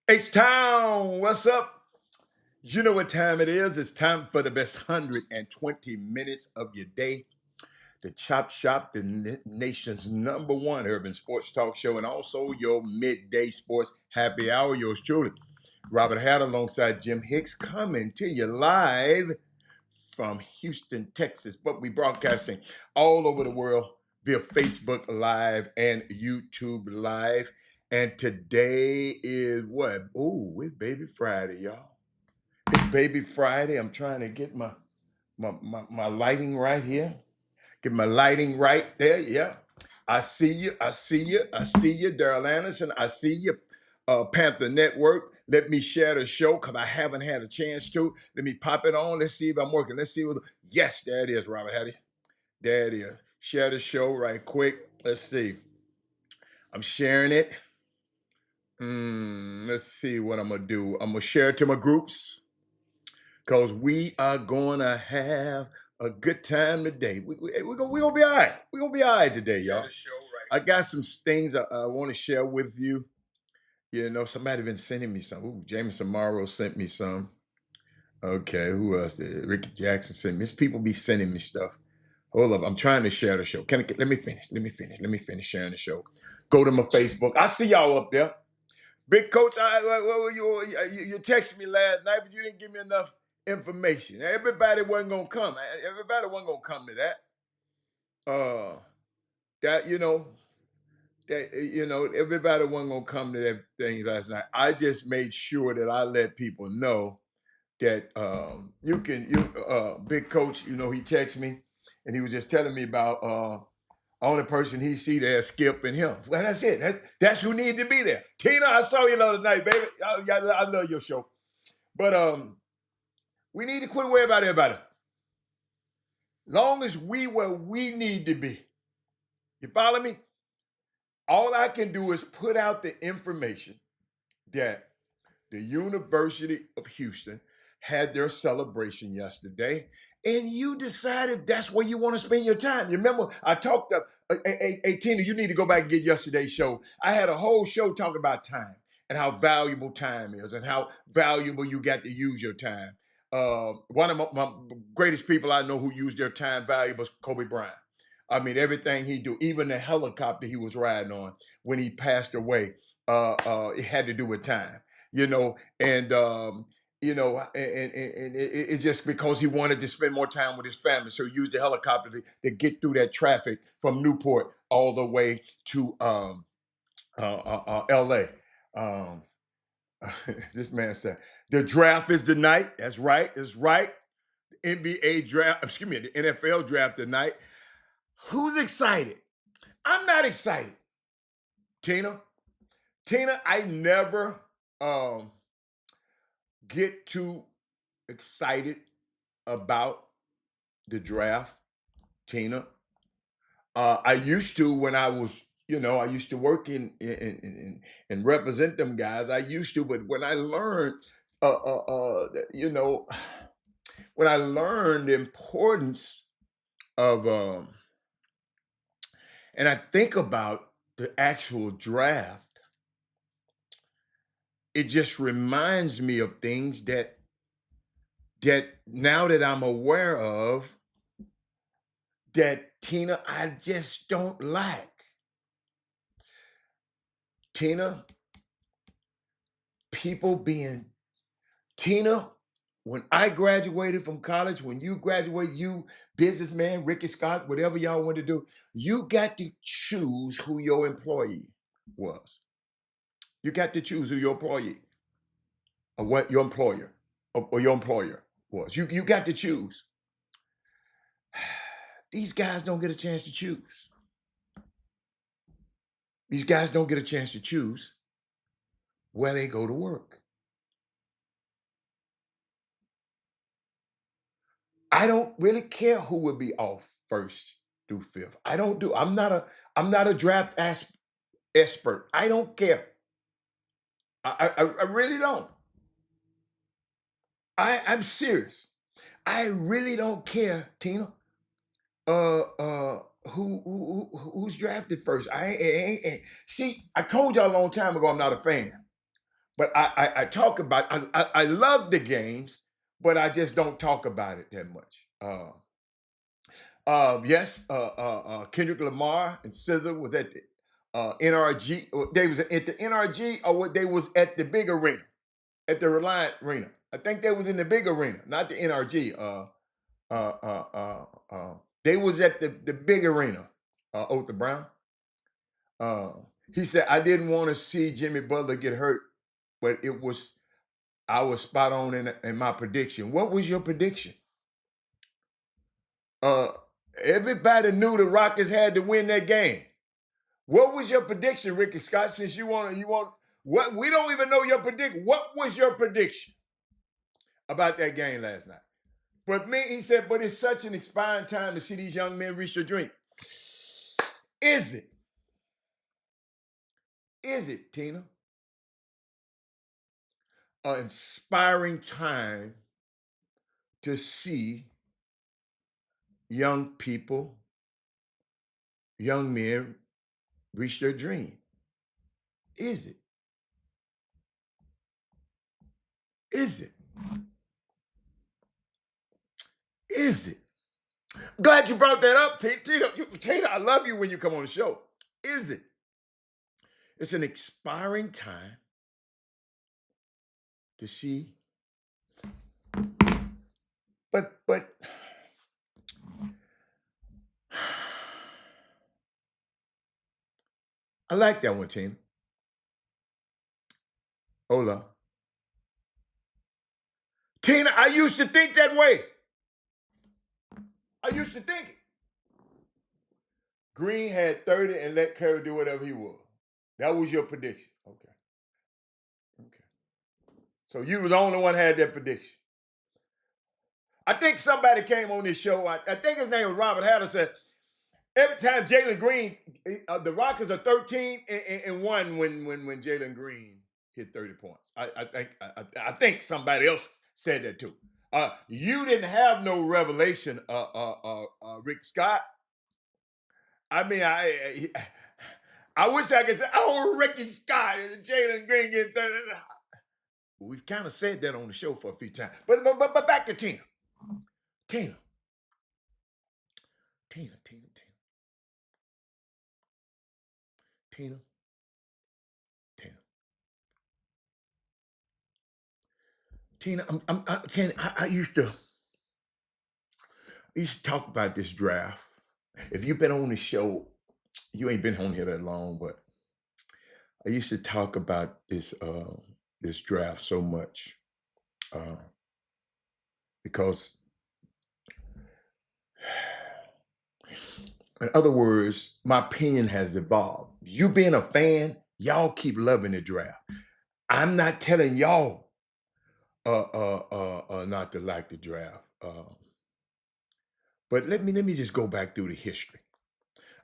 H-Town, what's up? You know what time it is. It's time for the best 120 minutes of your day. The Chop Shop, the nation's number one urban sports talk show, and also your midday sports happy hour. Yours truly, Robert Hatt alongside Jim Hicks, coming to you live from Houston, Texas. But we broadcasting all over the world via Facebook Live and YouTube Live. And today is what? Oh, it's Baby Friday, y'all. It's Baby Friday. I'm trying to get my lighting right here. Get my lighting right there. Yeah. I see you. I see you. I see you, Daryl Anderson. I see you, Panther Network. Let me share the show because I haven't had a chance to. Let me pop it on. Let's see if I'm working. Let's see what. Yes, there it is, Robert Hattie. There it is. Share the show right quick. Let's see. I'm sharing it. Let's see what I'm gonna do. I'm gonna share it to my groups because we are gonna have a good time today. We're gonna be all right. We're gonna be all right today, y'all. I got some things I want to share with you. You know, somebody been sending me some. Ooh, Jameson Morrow sent me some. Okay, who else did? Ricky Jackson sent me. These people be sending me stuff. Hold up, I'm trying to share the show. Let me finish? Let me finish sharing the show. Go to my Facebook. I see y'all up there. Big Coach, you texted me last night, but you didn't give me enough information. Everybody wasn't gonna come. Everybody wasn't gonna come to that. That everybody wasn't gonna come to that thing last night. I just made sure that I let people know that Big Coach, he texted me and he was just telling me about only person he see there is Skip and him. Well, that's it. That's who needed to be there. Tina, I saw you the other night, baby. I love your show. But we need to quit worrying about everybody. Long as we where we need to be. You follow me? All I can do is put out the information that the University of Houston had their celebration yesterday, and you decide if that's where you want to spend your time. You remember I talked up, hey, Tina, you need to go back and get yesterday's show. I had a whole show talking about time and how valuable time is and how valuable you got to use your time. One of my greatest people I know who used their time valuable was Kobe Bryant. I mean, everything he do, even the helicopter he was riding on when he passed away, it had to do with time, and it's just because he wanted to spend more time with his family, so he used the helicopter to get through that traffic from Newport all the way to L.A. Um, this man said the draft is tonight. That's right. That's right. NBA draft. Excuse me. The NFL draft tonight. Who's excited? I'm not excited. Tina. Tina, I never get too excited about the draft, Tina. I used to when I was, I used to work and represent them guys. I used to, but when I learned, when I learned the importance of, and I think about the actual draft, it just reminds me of things that now that I'm aware of, that Tina, I just don't like. Tina, people being Tina, when I graduated from college, when you graduate, you businessman, Ricky Scott, whatever y'all want to do, you got to choose who your employee was. You got to choose who your employee or what your employer or your employer was. You got to choose. These guys don't get a chance to choose. These guys don't get a chance to choose where they go to work. I don't really care who would be off first through fifth. I'm not a draft expert. I don't care. I really don't. I'm serious. I really don't care, Tina. Uh uh who's drafted first? See, I told y'all a long time ago I'm not a fan. But I talk about, I love the games, but I just don't talk about it that much. Yes, Kendrick Lamar and SZA was at the NRG. They was at the NRG, or what? They was at the big arena, at the Reliant Arena. I think they was in the big arena, not the NRG. Uh, uh, uh, they was at the big arena. Otha Brown. Uh, he said, I didn't want to see Jimmy Butler get hurt, but I was spot on in my prediction. What was your prediction? Uh, Everybody knew the Rockets had to win that game. What was your prediction, Ricky Scott? Since you want what, we don't even know your prediction. What was your prediction about that game last night? But me, he said, but it's such an inspiring time to see these young men reach their dream. Is it? Is it, Tina? An inspiring time to see young people, young men reach their dream? Is it? Is it? Is it? Glad you brought that up, Tina. Tina, I love you when you come on the show. Is it? It's an expiring time to see. But I like that one, Tina. Hola. Tina, I used to think that way. I used to think it. Green had 30 and let Curry do whatever he was. That was your prediction. Okay. Okay. So you were the only one had that prediction. I think somebody came on this show. I think his name was Robert Hatter, said every time Jalen Green, the Rockets are 13 and 1 when Jalen Green hit 30 points. I think somebody else said that too. You didn't have no revelation, Rick Scott. I mean, I wish I could say, oh, Ricky Scott and Jalen Green get 30. We've kind of said that on the show for a few times. But back to Tina. Tina. Tina, Tina, Tina. Tina. Tina. Tina, Tina, I used to talk about this draft. If you've been on the show, you ain't been on here that long, but I used to talk about this draft so much because, in other words, my opinion has evolved. You being a fan, y'all keep loving the draft. I'm not telling y'all not to like the draft. But let me just go back through the history.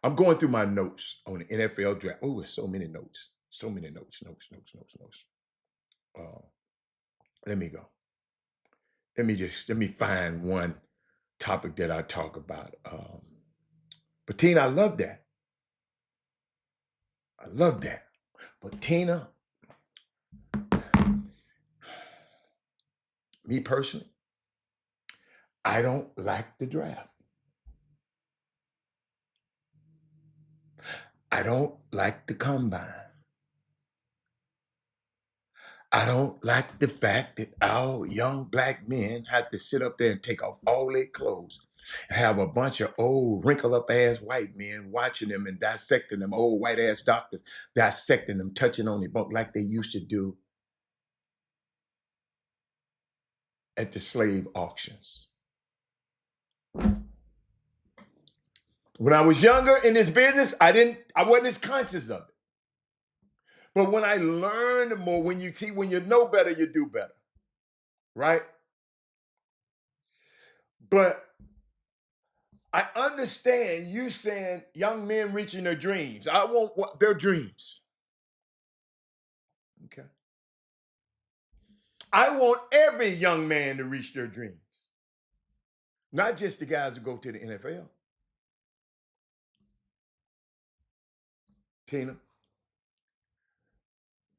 I'm going through my notes on the NFL draft. Oh, there's so many notes. So many notes. Uh, let me go. Let me find one topic that I talk about. But Tina, I love that. I love that. But Tina, me personally, I don't like the draft. I don't like the combine. I don't like the fact that our young black men have to sit up there and take off all their clothes and have a bunch of old wrinkled up ass white men watching them and dissecting them, old white ass doctors dissecting them, touching on their bunk like they used to do at the slave auctions. When I was younger in this business, I wasn't as conscious of it. But when I learned more, when you know better, you do better. Right? But I understand you saying young men reaching their dreams. I want their dreams. Okay. I want every young man to reach their dreams. Not just the guys who go to the NFL. Tina,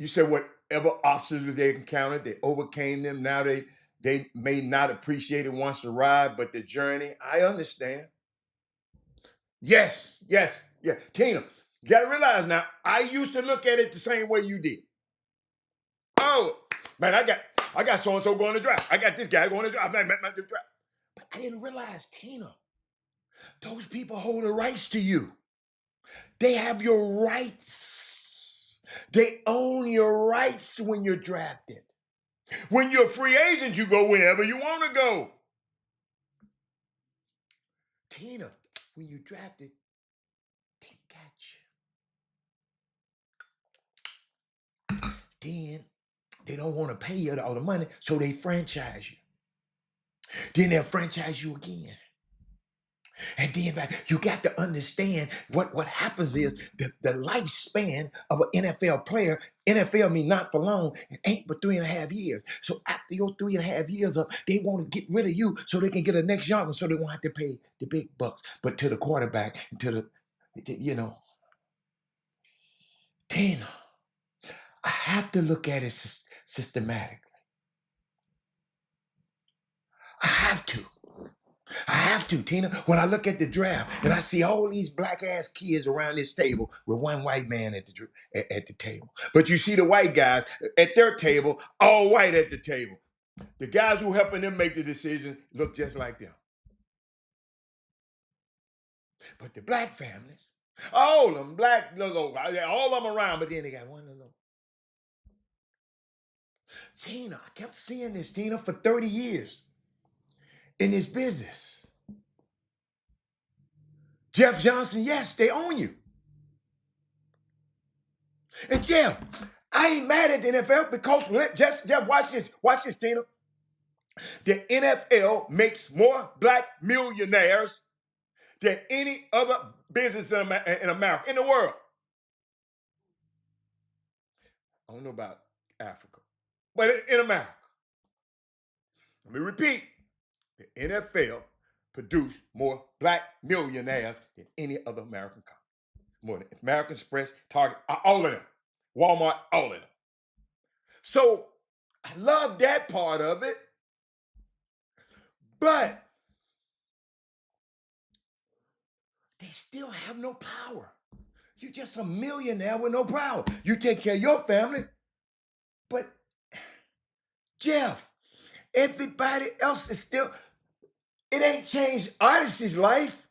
you said what whatever obstacles they encountered, they overcame them. Now they may not appreciate it once the ride, but the journey, I understand. Yes, yes, yeah. Tina, you gotta realize now, I used to look at it the same way you did. Oh, man, I got so-and-so going to draft. I got this guy going to draft. The draft. But I didn't realize, Tina, those people hold the rights to you. They have your rights. They own your rights when you're drafted. When you're a free agent, you go wherever you want to go. Tina, when you drafted, they got you. Then they don't want to pay you all the money, so they franchise you. Then they'll franchise you again. And then you got to understand what happens is the lifespan of an NFL player, NFL mean not for long, it ain't but 3.5 years. So after your 3.5 years up, they want to get rid of you so they can get a next young one so they won't have to pay the big bucks. But to the quarterback, Tina, I have to look at it systematically. I have to. I have to, Tina. When I look at the draft and I see all these black ass kids around this table with one white man at the table, but you see the white guys at their table, all white at the table. The guys who helping them make the decision look just like them. But the black families, all of them black, all of them around, but then they got one little. Tina, I kept seeing this, Tina, for 30 years in this business. Jeff Johnson, yes, they own you. And Jeff, I ain't mad at the NFL because Jeff, watch this, Tina. The NFL makes more black millionaires than any other business in America, in the world. I don't know about Africa, but in America. Let me repeat. The NFL produced more black millionaires than any other American company. More than American Express, Target, all of them. Walmart, all of them. So I love that part of it. But they still have no power. You're just a millionaire with no power. You take care of your family. But Jeff, everybody else is still, it ain't changed Odyssey's life.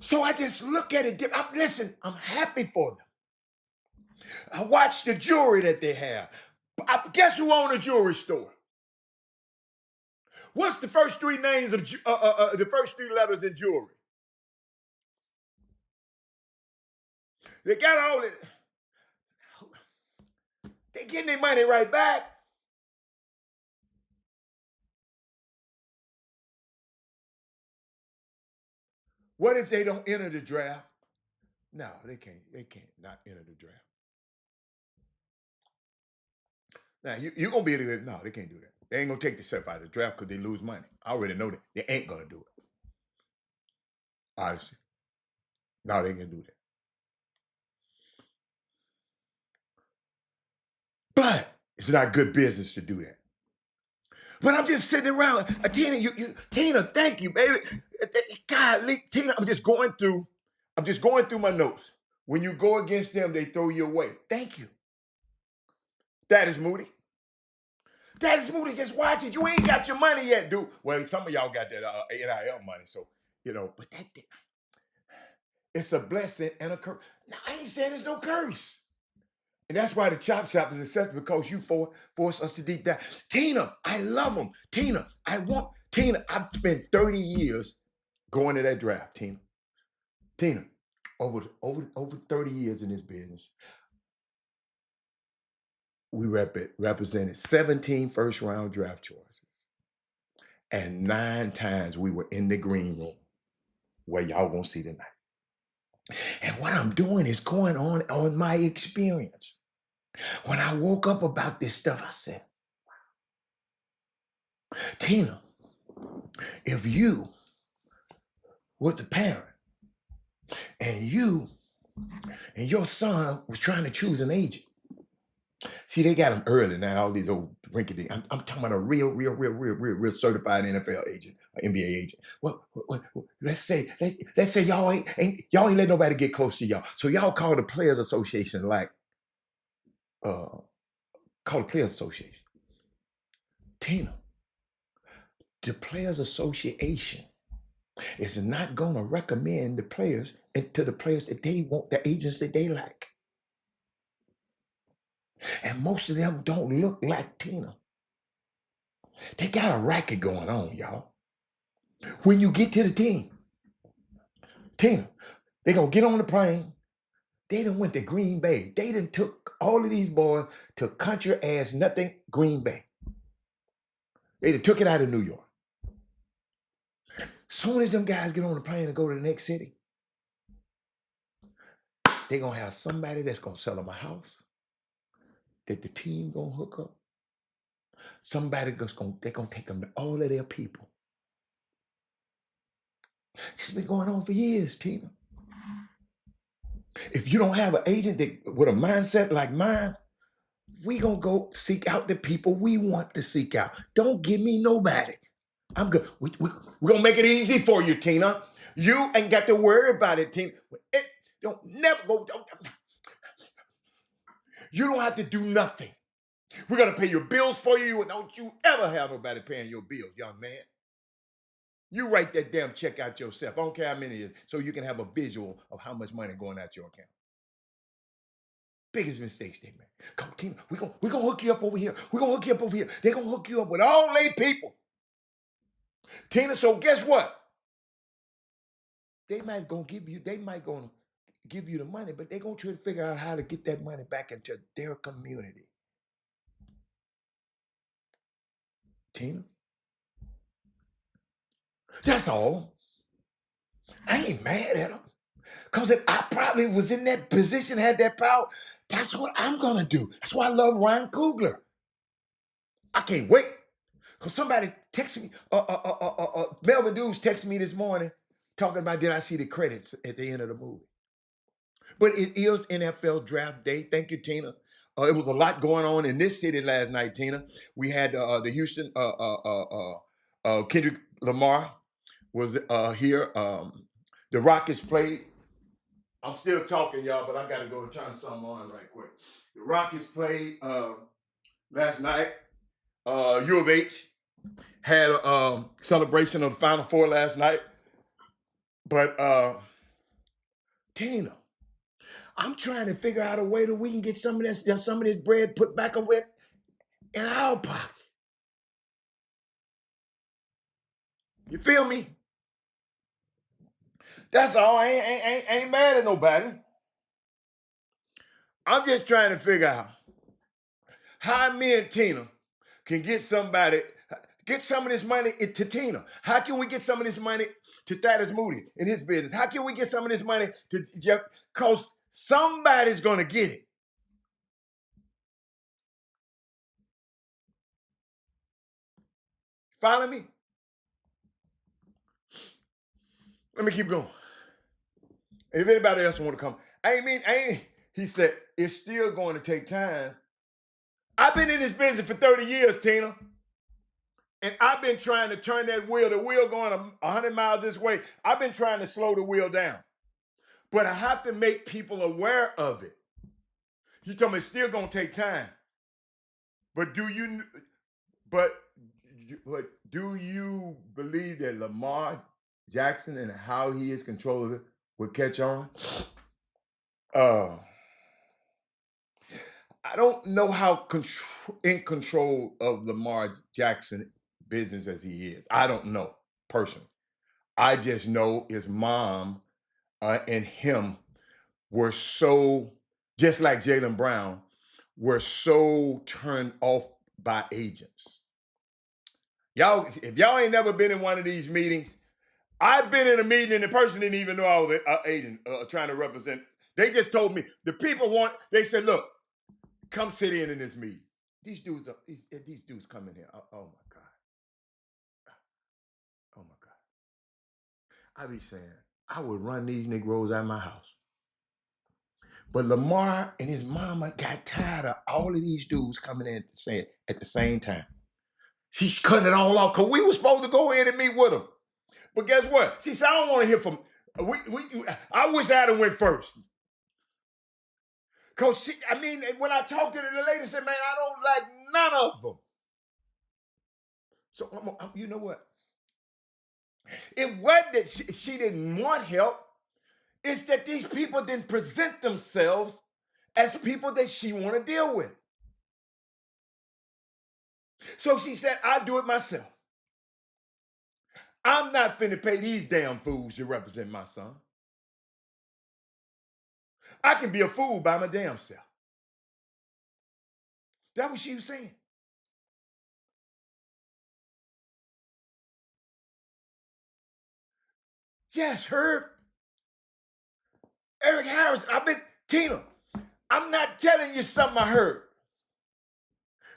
So I just look at it. Listen, I'm happy for them. I watch the jewelry that they have. Guess who owns a jewelry store? What's the first three names of the first three letters in jewelry? They got all it. They getting their money right back. What if they don't enter the draft? No, they can't. They can't not enter the draft. Now you're gonna be able to. No, they can't do that. They ain't gonna take themselves out of the draft because they lose money. I already know that. They ain't gonna do it. Honestly, no, they ain't gonna do that. But it's not good business to do that. But I'm just sitting around, Tina. Tina, thank you, baby. God, Tina, I'm just going through my notes. When you go against them, they throw you away. Thank you. That is Moody. That is Moody. Just watch it. You ain't got your money yet, dude. Well, some of y'all got that NIL money, so but it's a blessing and a curse. Now, I ain't saying there's no curse. And that's why the Chop Shop is accepted because you force us to deep dive. Tina, I love them. Tina, I've spent 30 years going to that draft, Tina. Tina, over 30 years in this business, we represented 17 first round draft choices. And 9 times we were in the green room where y'all gonna see tonight. And what I'm doing is going on my experience. When I woke up about this stuff, I said, Tina, if you was the parent and you and your son was trying to choose an agent. See, they got them early now. All these old rinky I'm talking about a real certified NFL agent, NBA agent. Well, let's say y'all ain't let nobody get close to y'all. So y'all call the Players Association, like call the Players Association. Tina, the Players Association is not gonna recommend the players and to the players that they want, the agents that they like. And most of them don't look like Tina. They got a racket going on, y'all. When you get to the team, Tina, they gonna get on the plane. They done went to Green Bay. They done took all of these boys to country ass nothing Green Bay. They done took it out of New York. Soon as them guys get on the plane and go to the next city, they gonna have somebody that's gonna sell them a house that the team gonna hook up. Somebody they're gonna take them to all of their people. This has been going on for years, Tina. If you don't have an agent that with a mindset like mine, we gonna go seek out the people we want to seek out. Don't give me nobody. I'm good. We're gonna make it easy for you, Tina. You ain't got to worry about it, Tina. Don't never go. You don't have to do nothing. We're gonna pay your bills for you, and don't you ever have nobody paying your bills, young man. You write that damn check out yourself. I don't care how many it is, so you can have a visual of how much money going out your account. Biggest mistakes they make. Come, Tina, we gonna hook you up over here. We're gonna hook you up over here. They're gonna hook you up with all they people. Tina, so guess what? They might gonna give you the money, but they're gonna try to figure out how to get that money back into their community. Tina. That's all. I ain't mad at them. Because if I probably was in that position, had that power, that's what I'm gonna do. That's why I love Ryan Coogler. I can't wait. Because somebody texted me, Melvin Dews texted me this morning talking about did I see the credits at the end of the movie. But it is NFL draft day. Thank you, Tina. It was a lot going on in this city last night, Tina. We had the Houston, Kendrick Lamar was here. The Rockets played. I'm still talking, y'all, but I got to go and turn something on right quick. The Rockets played last night. U of H had a celebration of the Final Four last night. But Tina, I'm trying to figure out a way that we can get some of this bread put back away in our pocket. You feel me? That's all. I ain't mad at nobody. I'm just trying to figure out how me and Tina can get some of this money to Tina. How can we get some of this money to Thaddeus Moody in his business? How can we get some of this money to Jeff? Because somebody's going to get it. Follow me? Let me keep going. And if anybody else want to come, he said, it's still going to take time. I've been in this business for 30 years, Tina. And I've been trying to turn the wheel going 100 miles this way. I've been trying to slow the wheel down. But I have to make people aware of it. You told me it's still going to take time. But do you believe that Lamar Jackson and how he is controlling it will catch on? I don't know how in control of Lamar Jackson business as he is. I don't know personally. I just know his mom and him were so, just like Jaylen Brown, were so turned off by agents. Y'all, if y'all ain't never been in one of these meetings, I've been in a meeting and the person didn't even know I was an agent trying to represent. They just told me the people they said, look, come sit in this meeting. These dudes come in here. Oh my God. Oh my God. I be saying, I would run these Negroes out of my house. But Lamar and his mama got tired of all of these dudes coming in to say it at the same time. She's cut it all off because we were supposed to go in and meet with them. But guess what? She said, I don't want to hear from. I wish I'd have went first. Because when I talked to the lady, said, man, I don't like none of them. So you know what? It wasn't that she didn't want help. It's that these people didn't present themselves as people that she want to deal with. So she said, I'll do it myself. I'm not finna pay these damn fools to represent my son. I can be a fool by my damn self. That's what she was saying. Yes, Herb. Eric Harris, Tina, I'm not telling you something I heard.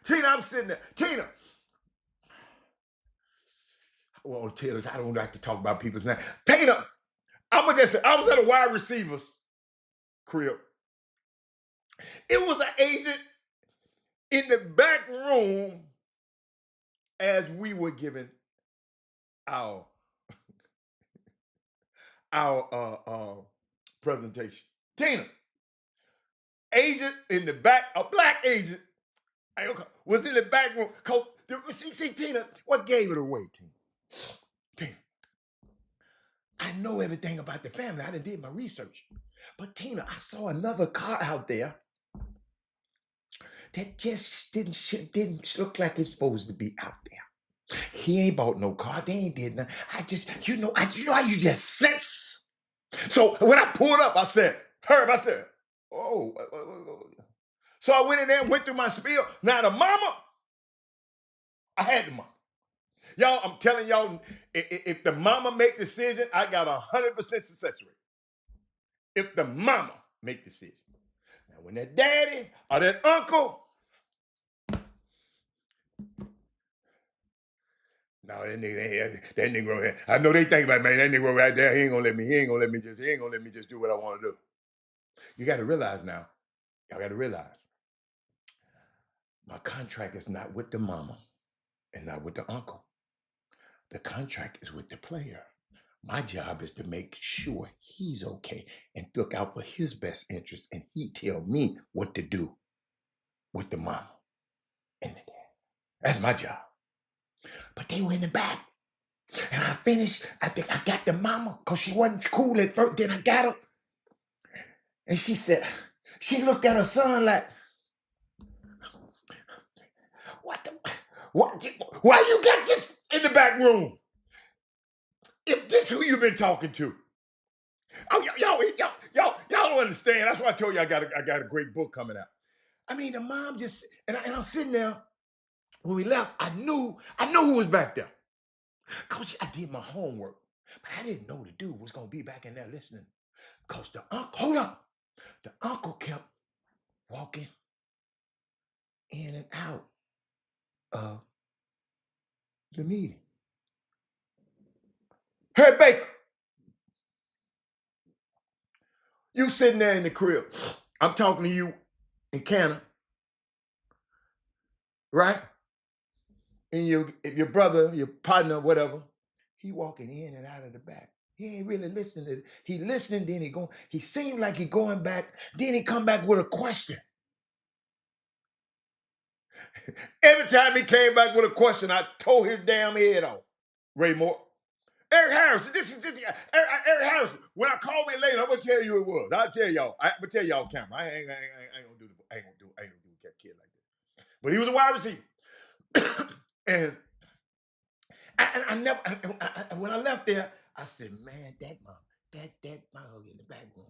Tina, I'm sitting there. Tina. Well, Taylor, I don't like to talk about people's names. Tina, I was at a wide receivers crib. It was an agent in the back room as we were giving our presentation. Tina, agent in the back, a black agent, was in the back room. See, Tina, what gave it away, Tina? Tina, I know everything about the family. I done did my research. But Tina, I saw another car out there that just didn't look like it's supposed to be out there. He ain't bought no car. They ain't did nothing. You know how you just sense. So when I pulled up, I said, Herb, oh. So I went in there and went through my spiel. Now the mama, I had the mama. Y'all, I'm telling y'all, if the mama make decision, I got 100% success rate. If the mama make decision. Now when that daddy or that uncle, no, that nigga, I know they think about, man, that nigga right there, he ain't gonna let me just do what I want to do. You got to realize now, y'all got to realize, my contract is not with the mama and not with the uncle. The contract is with the player. My job is to make sure he's okay and look out for his best interest, and he tell me what to do with the mama and the dad. That's my job. But they were in the back. And I finished. I think I got the mama because she wasn't cool at first. Then I got her. And she said, she looked at her son like, what? Why you got this in the back room? If this who you've been talking to. Oh, y'all don't understand. That's why I told you I got a great book coming out. I mean, the mom just, and I'm sitting there. When we left, I knew who was back there. Coach, I did my homework, but I didn't know the dude was gonna be back in there listening. Because the uncle, hold up, the uncle kept walking in and out of the meeting. Hey, Baker, you sitting there in the crib. I'm talking to you in Canada, right? And your brother, your partner, whatever, he walking in and out of the back. He ain't really listening. He listening, then he seemed like he going back, then he come back with a question. Every time he came back with a question, I tore his damn head off. Ray Moore. Eric Harrison, Eric Harrison. When I call me later, I'm gonna tell you who it was. I'll tell y'all. I'm gonna tell y'all camera. I ain't gonna do that kid like that. But he was a wide receiver. And I never, when I left there, I said, man, that mom in the back room.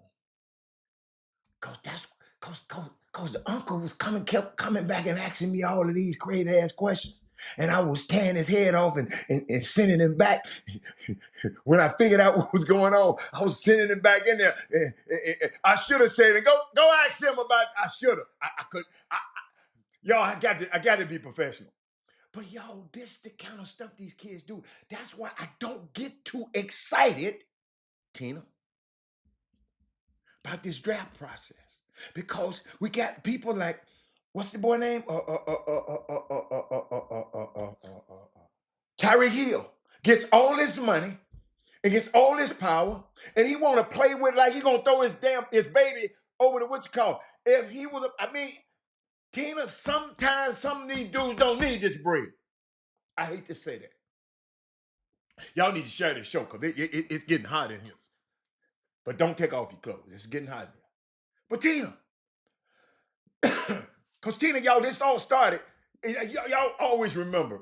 Cause the uncle kept coming back and asking me all of these crazy ass questions. And I was tearing his head off and sending him back. When I figured out what was going on, I was sending him back in there. I should have said, go ask him about, I should have. Y'all, I got to be professional. But y'all, this the kind of stuff these kids do. That's why I don't get too excited, Tina, about this draft process because we got people like, what's the boy name? Tyreek Hill gets all this money and gets all this power, and he want to play with it like he gonna throw his baby over the what you call. If he was, I mean, Tina, sometimes some of these dudes don't need this bread. I hate to say that. Y'all need to share this show because it's getting hot in here. But don't take off your clothes. It's getting hot in here. But Tina, because Tina, y'all, this all started. Y'all always remember.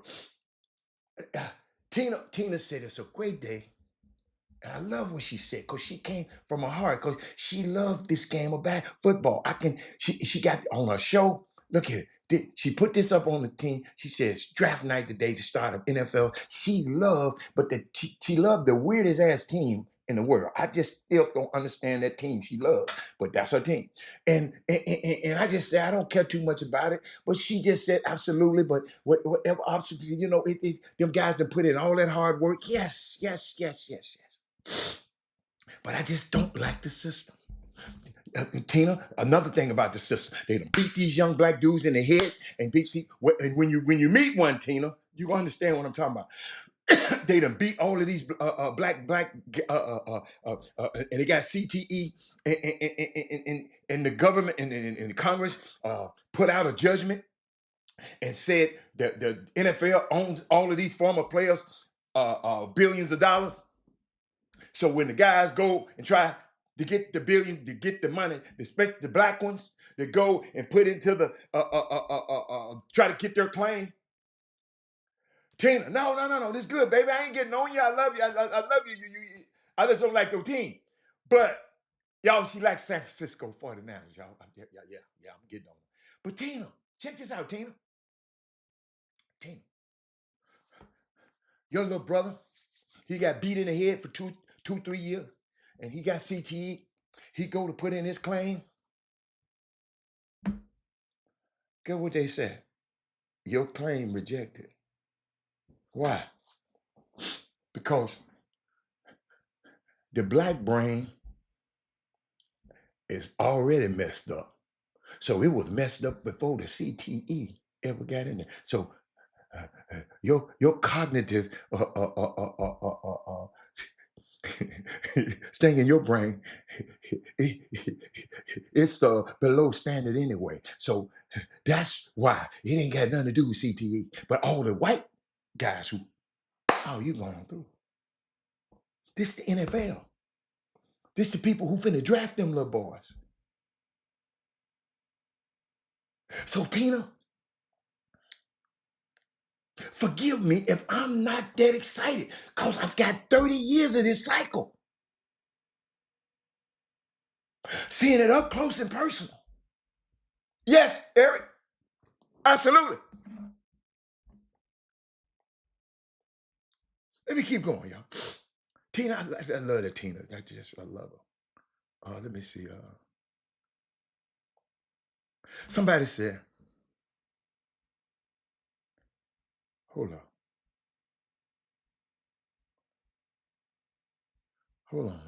Tina said it's a great day. And I love what she said because she came from her heart because she loved this game of football. She got on her show. Look here. She put this up on the team. She says draft night today to start of NFL. She loved, but she loved the weirdest ass team in the world. I just still don't understand that team she loved, but that's her team. And I just said I don't care too much about it. But she just said absolutely. But whatever obstacle, them guys that put in all that hard work. Yes, yes, yes, yes, yes. But I just don't like the system. Tina, another thing about the system, they done beat these young black dudes in the head and when you meet one, Tina, you understand what I'm talking about. They done beat all of these black and they got CTE and the government and the Congress put out a judgment and said that the NFL owns all of these former players billions of dollars. So when the guys go and try to get the billion, to get the money, especially the black ones, that go and put into the try to get their claim. Tina, no, this is good, baby. I ain't getting on you. I love you. I love you. I just don't like your team. But y'all, she likes San Francisco 49ers, y'all. Yeah, I'm getting on her. But Tina, check this out, Tina. Your little brother, he got beat in the head for 3 years, and he got CTE. He go to put in his claim. Get what they said. Your claim rejected. Why? Because the black brain is already messed up. So it was messed up before the CTE ever got in there. So your cognitive staying in your brain, it's below standard anyway. So that's why it ain't got nothing to do with CTE. But all the white guys who, oh, you going through. This the NFL. This the people who finna draft them little boys. So Tina, forgive me if I'm not that excited because I've got 30 years of this cycle. Seeing it up close and personal. Yes, Eric, absolutely. Let me keep going, y'all. Tina, I love that Tina. I love her. Let me see. Somebody said, hold on. Hold on.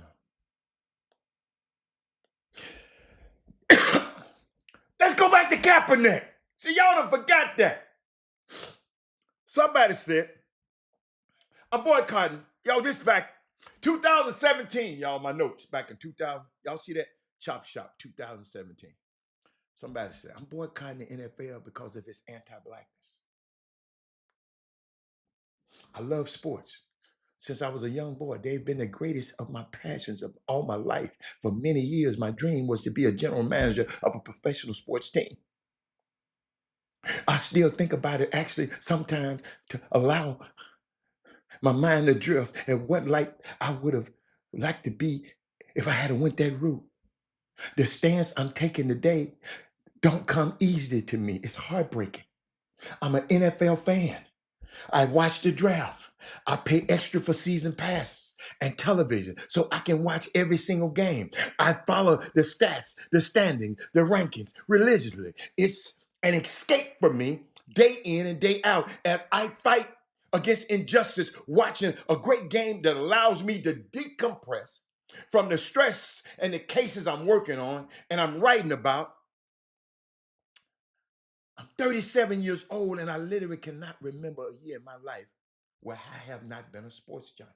Let's go back to Kaepernick. See, y'all done forgot that. Somebody said, I'm boycotting. Yo, this back 2017, y'all, my notes back in 2000. Y'all see that? Chop Shop 2017. Somebody said, I'm boycotting the NFL because of its anti-blackness. I love sports. Since I was a young boy, they've been the greatest of my passions of all my life. For many years, my dream was to be a general manager of a professional sports team. I still think about it actually sometimes to allow my mind to drift and what like I would have liked to be if I had went that route. The stance I'm taking today don't come easy to me. It's heartbreaking. I'm an NFL fan. I watch the draft. I pay extra for season passes and television so I can watch every single game. I follow the stats, the standings, the rankings religiously. It's an escape for me day in and day out as I fight against injustice, watching a great game that allows me to decompress from the stress and the cases I'm working on and I'm writing about. I'm 37 years old and I literally cannot remember a year in my life where I have not been a sports junkie.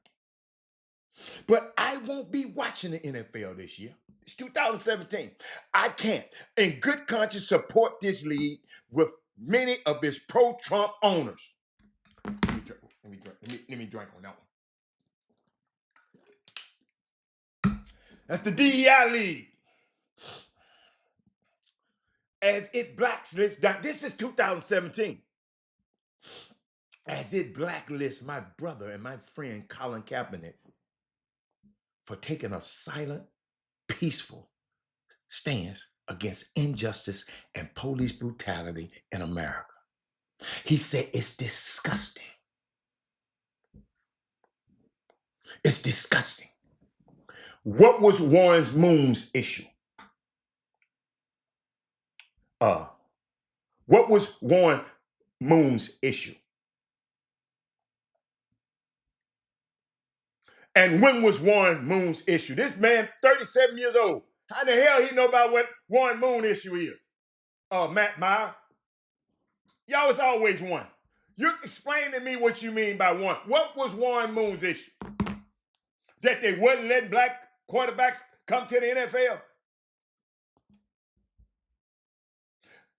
But I won't be watching the NFL this year. It's 2017. I can't, in good conscience, support this league with many of its pro-Trump owners. Let me drink on that one. That's the DEI league. As it blacklists, this is 2017. As it blacklists my brother and my friend Colin Kaepernick for taking a silent, peaceful stance against injustice and police brutality in America. He said it's disgusting. It's disgusting. What was Warren Moon's issue? What was Warren Moon's issue? And when was Warren Moon's issue? This man, 37 years old. How the hell he know about what Warren Moon issue is? Matt Meyer. Y'all was always one. You explain to me what you mean by one. What was Warren Moon's issue? That they wouldn't let black quarterbacks come to the NFL?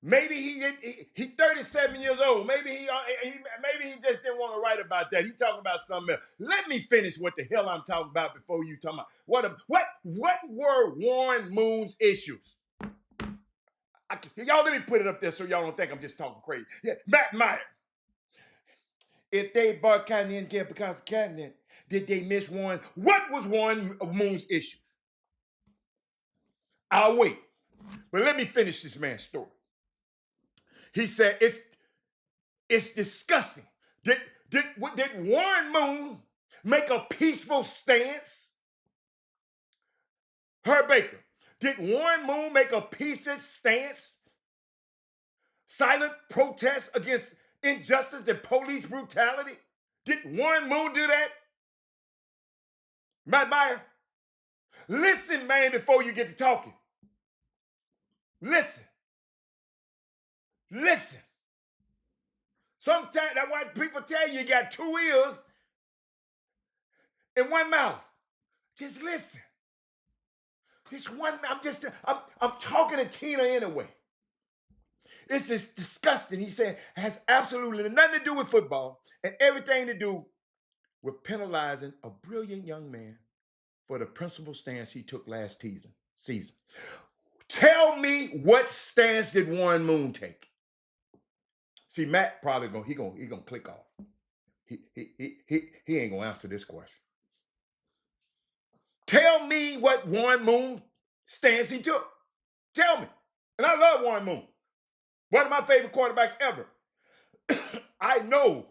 Maybe he's 37 years old. Maybe he just didn't want to write about that. He talking about something else. Let me finish what the hell I'm talking about before you talking about. What were Warren Moon's issues? Y'all let me put it up there so y'all don't think I'm just talking crazy. Yeah, Matt Meyer. If they boycotted the NFL because of Kaepernick, did they miss Warren? What was Warren Moon's issue? I'll wait. But let me finish this man's story. He said it's disgusting. Did Warren Moon make a peaceful stance? Herb Baker, did Warren Moon make a peaceful stance? Silent protest against injustice and police brutality? Did Warren Moon do that? Matt Meyer, listen, man, before you get to talking. Listen. Sometimes that's why people tell you got two ears and one mouth. Just listen. This one, I'm talking to Tina anyway. This is disgusting. He said it has absolutely nothing to do with football and everything to do with penalizing a brilliant young man for the principal stance he took last season. Tell me, what stance did Warren Moon take? See, Matt probably gonna click off. He ain't gonna answer this question. Tell me what Warren Moon stance he took. Tell me. And I love Warren Moon. One of my favorite quarterbacks ever. I know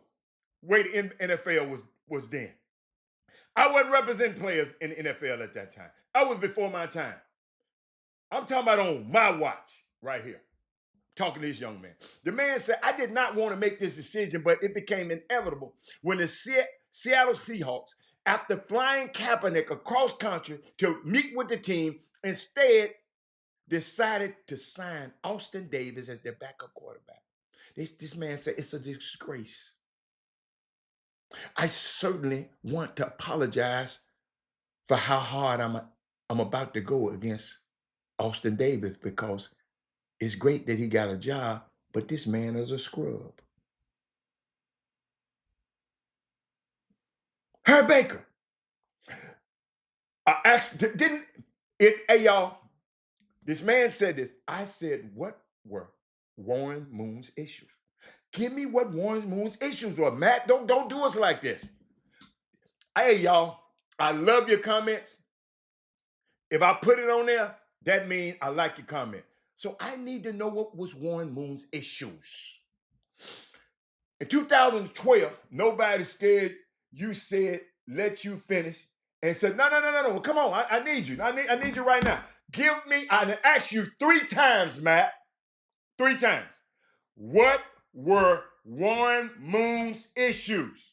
where the NFL was then. I wasn't representing players in the NFL at that time. I was before my time. I'm talking about on my watch right here. Talking to this young man. The man said, I did not want to make this decision, but it became inevitable when the Seattle Seahawks, after flying Kaepernick across country to meet with the team, instead decided to sign Austin Davis as their backup quarterback. This man said, it's a disgrace. I certainly want to apologize for how hard I'm about to go against Austin Davis, because it's great that he got a job, but this man is a scrub. Herb Baker. I asked, hey y'all, this man said this. I said, what were Warren Moon's issues? Give me what Warren Moon's issues were. Matt, don't do us like this. Hey y'all, I love your comments. If I put it on there, that means I like your comment. So I need to know what was Warren Moon's issues. In 2012, nobody scared you said, let you finish, and said, no, well, come on, I need you. I need you right now. Give me, I asked you 3 times, Matt, 3 times. What were Warren Moon's issues?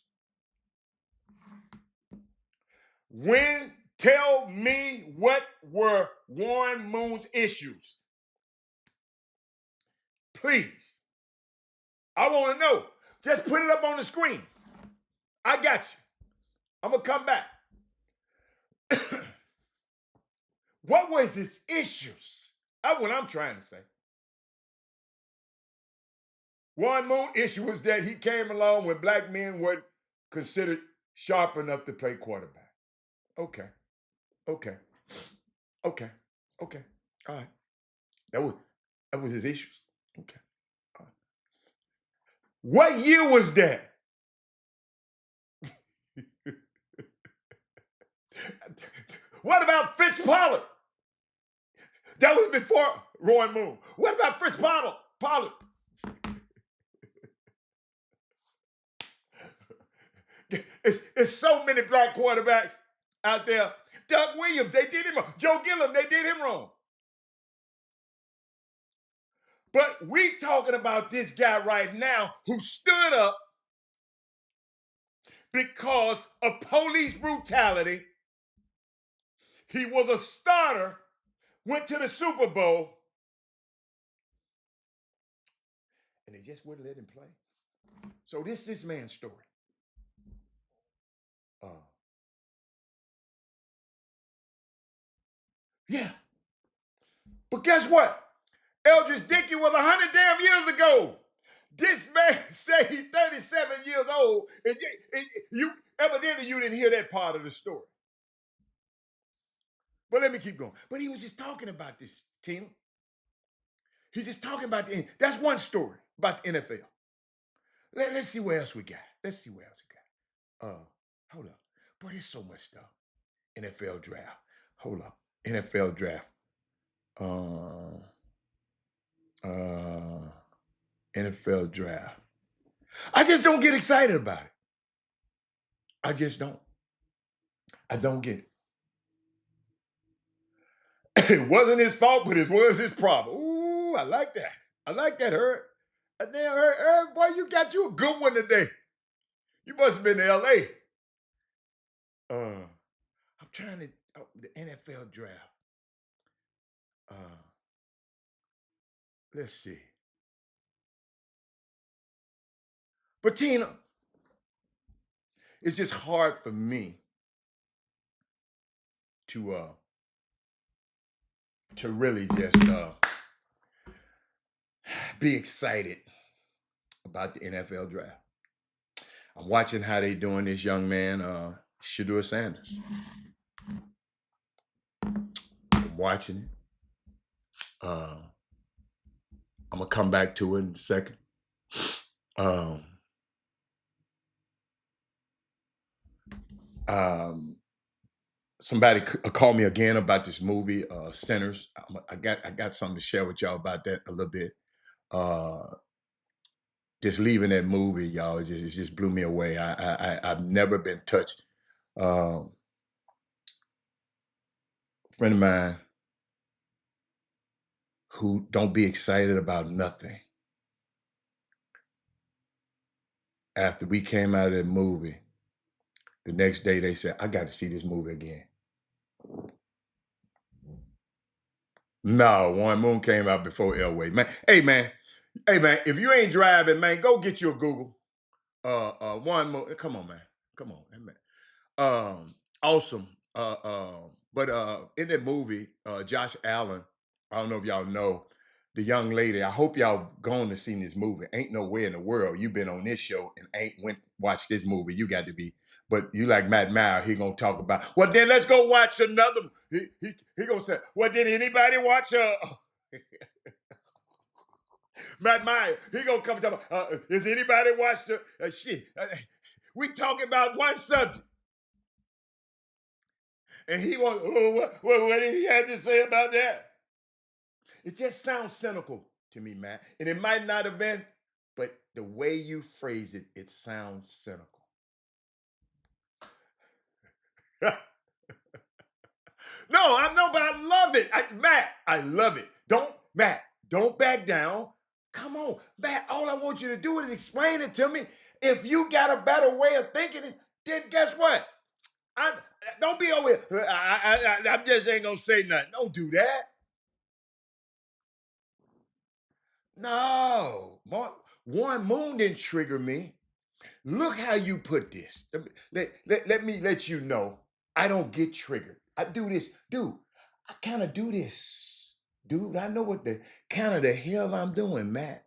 When Tell me what were Warren Moon's issues. Please. I want to know. Just put it up on the screen. I got you. I'm going to come back. What was his issues? That's what I'm trying to say. Warren Moon's issue was that he came along when black men weren't considered sharp enough to play quarterback. Okay. All right. That was his issues. Okay. All right. What year was that? What about Fitz Pollard? That was before Roy Moon. What about Fitz Pollard? It's so many black quarterbacks out there. Doug Williams, they did him wrong. Joe Gilliam, they did him wrong. But we talking about this guy right now who stood up because of police brutality. He was a starter, went to the Super Bowl, and they just wouldn't let him play. So this man's story. Yeah. But guess what? Eldridge Dickey was 100 damn years ago. This man say he's 37 years old, and you evidently you didn't hear that part of the story. But let me keep going. But he was just talking about this, Tina. He's just talking about that's one story about the NFL. Let's see what else we got. Hold up. Boy, there's so much stuff. NFL draft. Hold up. NFL draft. NFL draft. I just don't get excited about it. I just don't. I don't get it. It wasn't his fault, but it was his problem. Ooh, I like that. Herb. Damn, Herb, boy, you got you a good one today. You must have been to L.A. I'm trying to, the NFL draft. Let's see. But Tina, it's just hard for me to really just be excited about the NFL draft. I'm watching how they doing this young man, Shedeur Sanders. I'm watching it. I'm gonna come back to it in a second. Somebody called me again about this movie, Sinners. I got something to share with y'all about that a little bit. Just leaving that movie, y'all, it just blew me away. I've never been touched. A friend of mine who don't be excited about nothing. After we came out of that movie, the next day they said, I got to see this movie again. No, Warren Moon came out before Elway. Man, hey man, if you ain't driving, man, go get you a Google. Warren Moon, come on, man. Awesome. But in that movie, Josh Allen, I don't know if y'all know, the young lady, I hope y'all gone to see this movie. Ain't nowhere in the world you've been on this show and ain't went watch this movie. You got to be. But you like Matt Meyer, he gonna talk about, well, then let's go watch another. He gonna say, well, did anybody watch Matt Meyer, he gonna come and talk about, has anybody watched the shit? We talking about one subject. And he wants, what did he have to say about that? It just sounds cynical to me, Matt. And it might not have been, but the way you phrase it, it sounds cynical. No, I know, but I love it. Matt, I love it. Matt, don't back down. Come on, Matt, all I want you to do is explain it to me. If you got a better way of thinking it, then guess what? Don't be over here. I just ain't gonna say nothing. Don't do that. No. Warren Moon didn't trigger me. Look how you put this. Let me let you know. I don't get triggered. I do this. Dude, I kind of do this. Dude, I know what the kind of the hell I'm doing, Matt.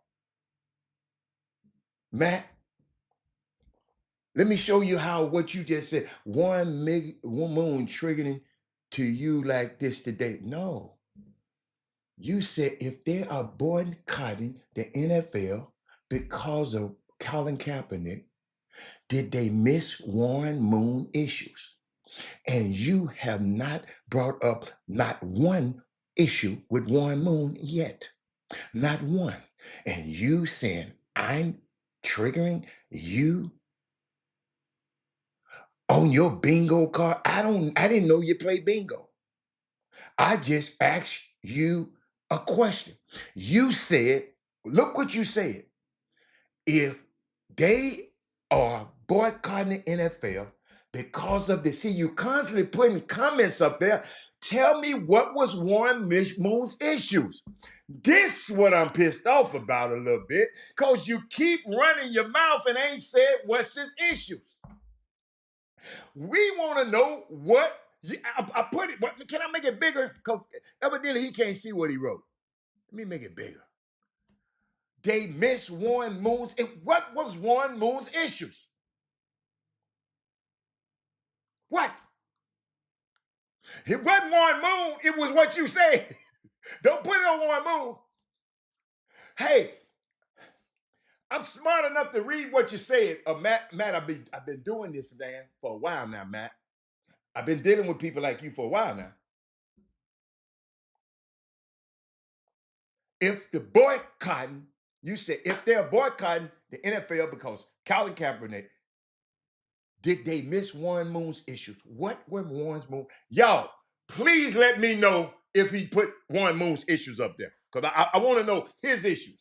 Matt, let me show you how what you just said. One moon triggering to you like this today. No. You said if they are boycotting the NFL because of Colin Kaepernick, did they miss Warren Moon issues? And you have not brought up not one issue with Warren Moon yet. Not one. And you saying I'm triggering you on your bingo card. I didn't know you play bingo. I just asked you a question. You said, look what you said. If they are boycotting the NFL because of the, see, you constantly putting comments up there. Tell me what was Warren Moon's issues. This is what I'm pissed off about a little bit, because you keep running your mouth and ain't said what's his issues. We want to know what, I put it, can I make it bigger? Because evidently he can't see what he wrote. Let me make it bigger. They miss Warren Moon's, and what was Warren Moon's issues? What? It wasn't Warren Moon, it was what you said. Don't put it on Warren Moon. Hey, I'm smart enough to read what you said. Matt, I've been doing this, man, for a while now, Matt. I've been dealing with people like you for a while now. If the boycotting, you said if they're boycotting the NFL because Colin Kaepernick, did they miss Warren Moon's issues? What were Warren Moon? Y'all, please let me know if he put Warren Moon's issues up there, because I want to know his issues.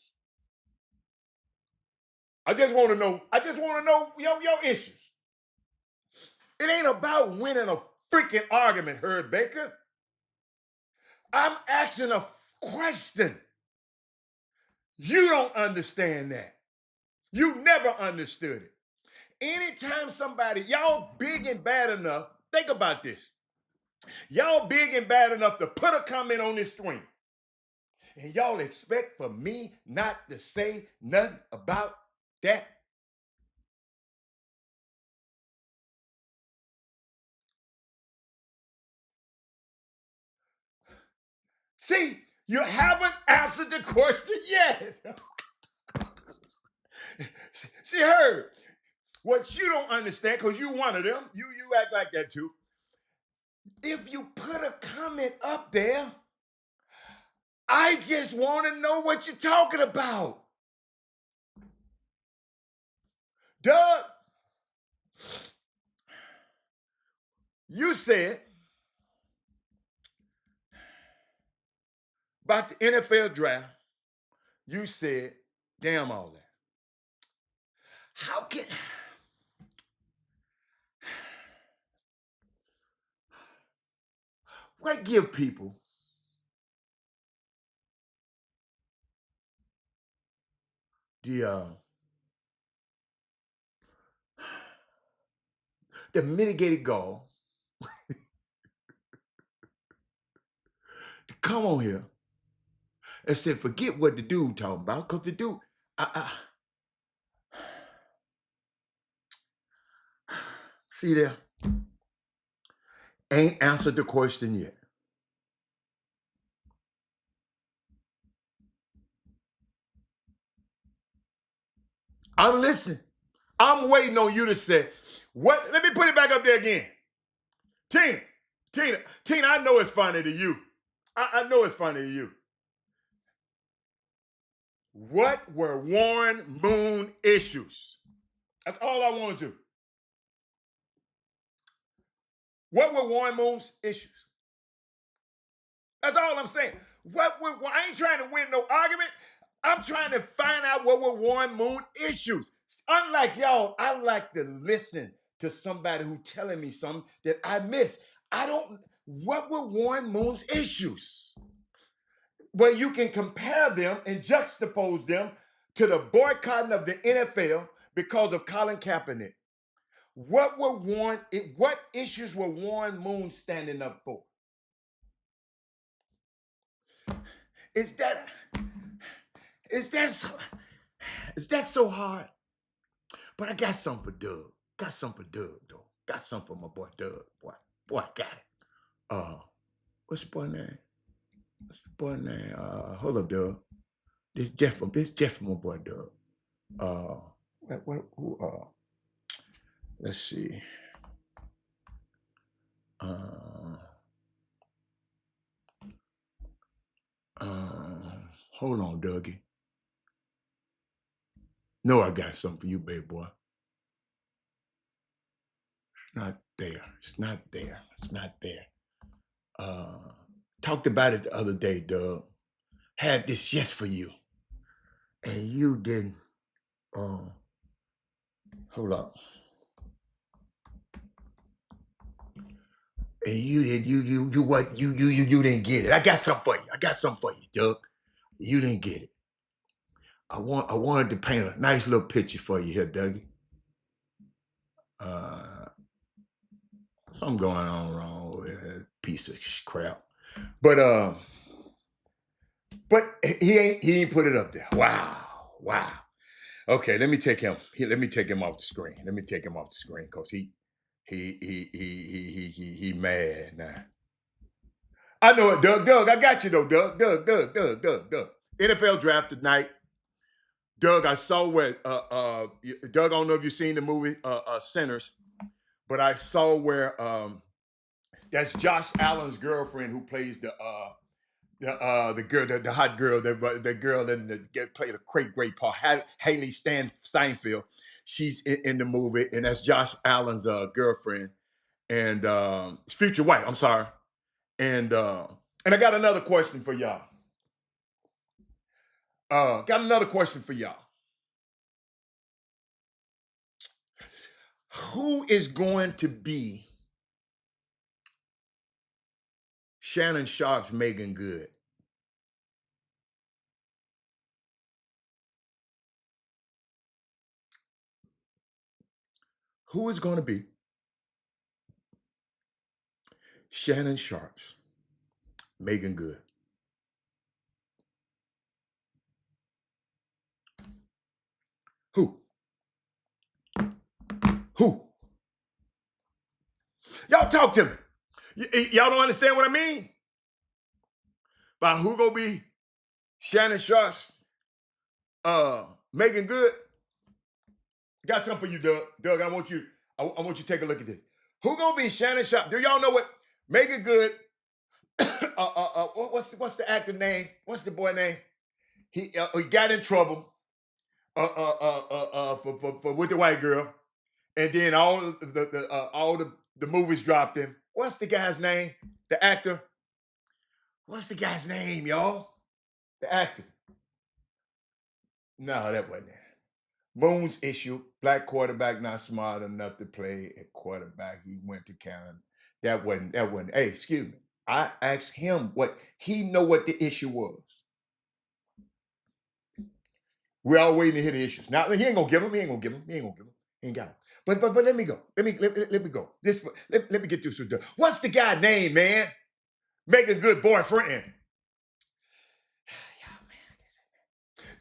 I just want to know your issues. It ain't about winning a freaking argument, Herb Baker. I'm asking a question. You don't understand that. You never understood it. Anytime somebody, y'all big and bad enough, think about this. Y'all big and bad enough to put a comment on this screen. And y'all expect for me not to say nothing about that? See, you haven't answered the question yet. See, Herb, what you don't understand, because you one of them, you act like that too. If you put a comment up there, I just want to know what you're talking about. Doug, you said about the NFL draft, you said, damn all that. How can... What give people the mitigated gall to come on here and say, forget what the dude talking about, because the dude, see there, ain't answered the question yet. I'm listening. I'm waiting on you to say, what? Let me put it back up there again. Tina, I know it's funny to you. I know it's funny to you. What were Warren Moon issues? That's all I want to do. What were Warren Moon's issues? That's all I'm saying. I ain't trying to win no argument. I'm trying to find out what were Warren Moon issues. Unlike y'all, I like to listen to somebody who telling me something that I missed. I don't. What were Warren Moon's issues? Well, you can compare them and juxtapose them to the boycotting of the NFL because of Colin Kaepernick. What issues were Warren Moon standing up for? Is that is that so, is that so hard? But I got something for Doug. Got something for Doug, though. Got something for my boy Doug. Boy, I got it. What's the boy name? What's the boy name? Hold up, Doug. This Jeff from my boy Doug. Let's see. Hold on, Dougie. No, I got something for you, baby boy. It's not there. It's not there. It's not there. Talked about it the other day, Doug. Had this just for you. And you didn't. Hold up. And you didn't get it. I got something for you. I got something for you, Doug. You didn't get it. I wanted to paint a nice little picture for you here, Dougie. Something going on wrong with that piece of crap. But he ain't put it up there. Wow. Okay, let me take him off the screen. Let me take him off the screen because he mad now. I know it, Doug. I got you though, Doug. Doug. NFL draft tonight. Doug, I saw where Doug, I don't know if you've seen the movie Sinners, but I saw where that's Josh Allen's girlfriend who plays the girl, the hot girl, the girl that played a great part, Haley Steinfeld. She's in the movie, and that's Josh Allen's girlfriend and future wife. I'm sorry, and I got another question for y'all. Who is going to be Shannon Sharp's Megan Good? Who is going to be Shannon Sharp's Megan Good? Who? Y'all talk to me. Y'all don't understand what I mean? By who gonna be Shannon Sharp's Megan Good? Got something for you, Doug. Doug, I want you to take a look at this. Who gonna be Shannon Sharp? Do y'all know what Megan Good? What's the actor name? What's the boy name? He got in trouble for with the white girl, and then all the movies dropped him. What's the guy's name? The actor. What's the guy's name, y'all? The actor. No, that wasn't it. Moon's issue, black quarterback not smart enough to play at quarterback. He went to Canada. That wasn't. Hey, excuse me. I asked him what he know what the issue was. We're all waiting to hear the issues. Now he ain't gonna give them. He ain't got them. But let me go. Let me go. Let me get this with what's the guy name, man? Make a good boyfriend.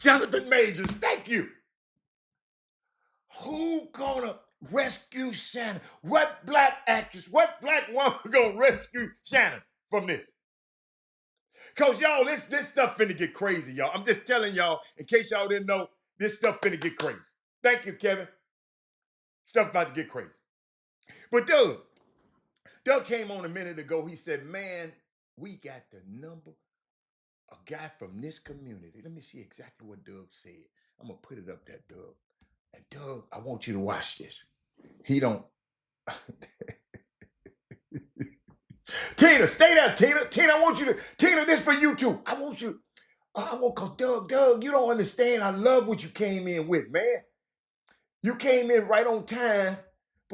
Jonathan Majors, thank you. Who gonna rescue Shannon? What black actress, what black woman gonna rescue Shannon from this? Cause y'all, this stuff finna get crazy, y'all. I'm just telling y'all, in case y'all didn't know, this stuff finna get crazy. Thank you, Kevin. Stuff about to get crazy. But Doug came on a minute ago. He said, man, we got the number, a guy from this community. Let me see exactly what Doug said. I'm gonna put it up there, Doug. And Doug, I want you to watch this. He don't. Tina, stay there, Tina. Tina, I want you to. Tina, this for you too. Cause Doug, you don't understand. I love what you came in with, man. You came in right on time,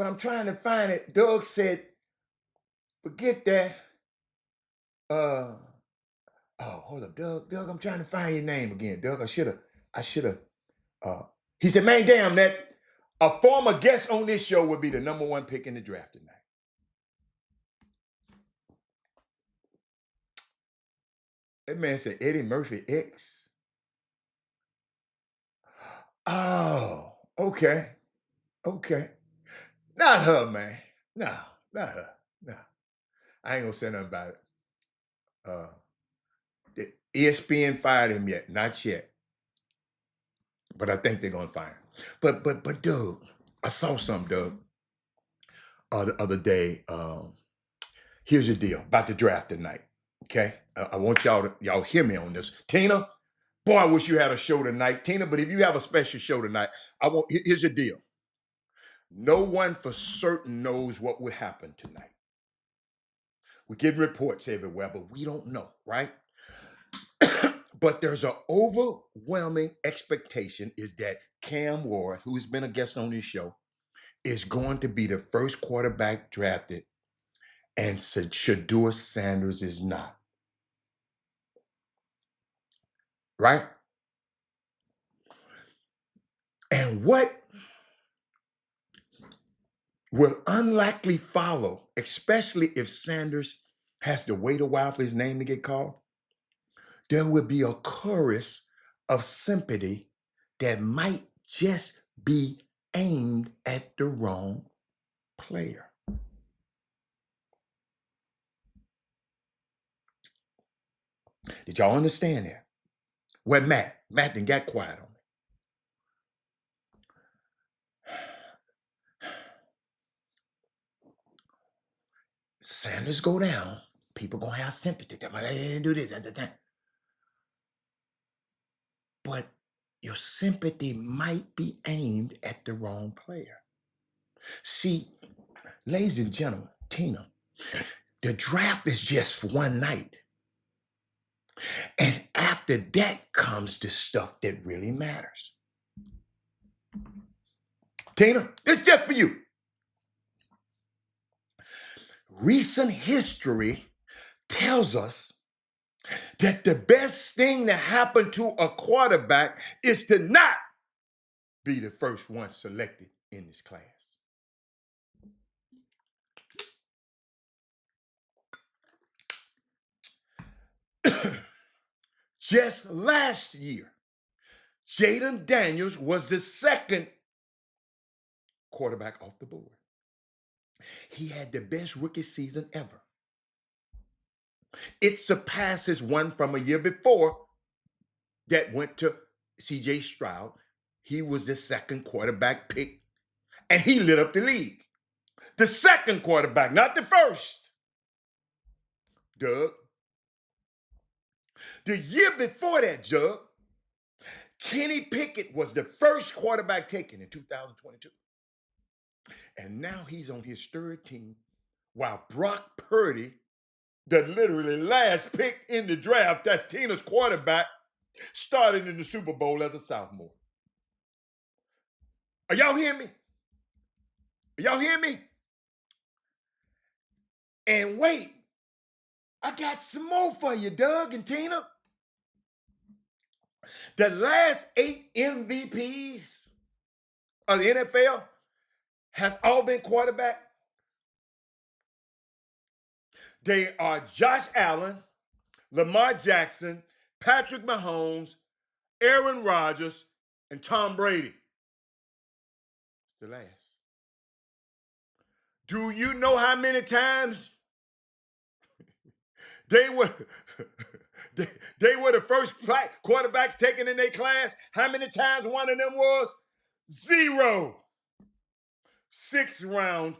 but I'm trying to find it. Doug said, forget that. Uh, oh, hold up, Doug. Doug, I'm trying to find your name again. Doug, I should have. Uh, he said, man, damn, that a former guest on this show would be the #1 pick in the draft tonight. That man said Eddie Murphy X. Oh, okay. Okay. Not her, man. No, not her. No. I ain't gonna say nothing about it. The ESPN fired him yet. Not yet. But I think they're gonna fire him. But Doug, I saw something, Doug, the other day. Here's the deal about the draft tonight. Okay. I want y'all hear me on this. Tina, boy, I wish you had a show tonight, Tina. But if you have a special show tonight, here's the deal. No one for certain knows what will happen tonight. We're getting reports everywhere, but we don't know, right? But there's an overwhelming expectation is that Cam Ward, who's been a guest on this show, is going to be the first quarterback drafted, and Shedeur Sanders is not. Right? And what will unlikely follow, especially if Sanders has to wait a while for his name to get called, there will be a chorus of sympathy that might just be aimed at the wrong player. Did y'all understand that? Where Matt didn't got quiet on me. Sanders go down, people gonna have sympathy. They didn't do this. But your sympathy might be aimed at the wrong player. See, ladies and gentlemen, Tina, the draft is just for one night. And after that comes the stuff that really matters. Tina, it's just for you. Recent history tells us that the best thing to happen to a quarterback is to not be the first one selected in this class. Just last year, Jaden Daniels was the second quarterback off the board. He had the best rookie season ever. It surpasses one from a year before that went to CJ Stroud. He was the second quarterback pick, and he lit up the league. The second quarterback, not the first. Doug. The year before that, Doug, Kenny Pickett was the first quarterback taken in 2022. And now he's on his third team, while Brock Purdy, the literally last pick in the draft, that's Tina's quarterback, started in the Super Bowl as a sophomore. Are y'all hearing me? Are y'all hearing me? And wait, I got some more for you, Doug and Tina. The last 8 MVPs of the NFL have all been quarterback. They are Josh Allen, Lamar Jackson, Patrick Mahomes, Aaron Rodgers, and Tom Brady. The last. Do you know how many times they were they were the first quarterbacks taken in their class? How many times one of them was? 0. 6th round,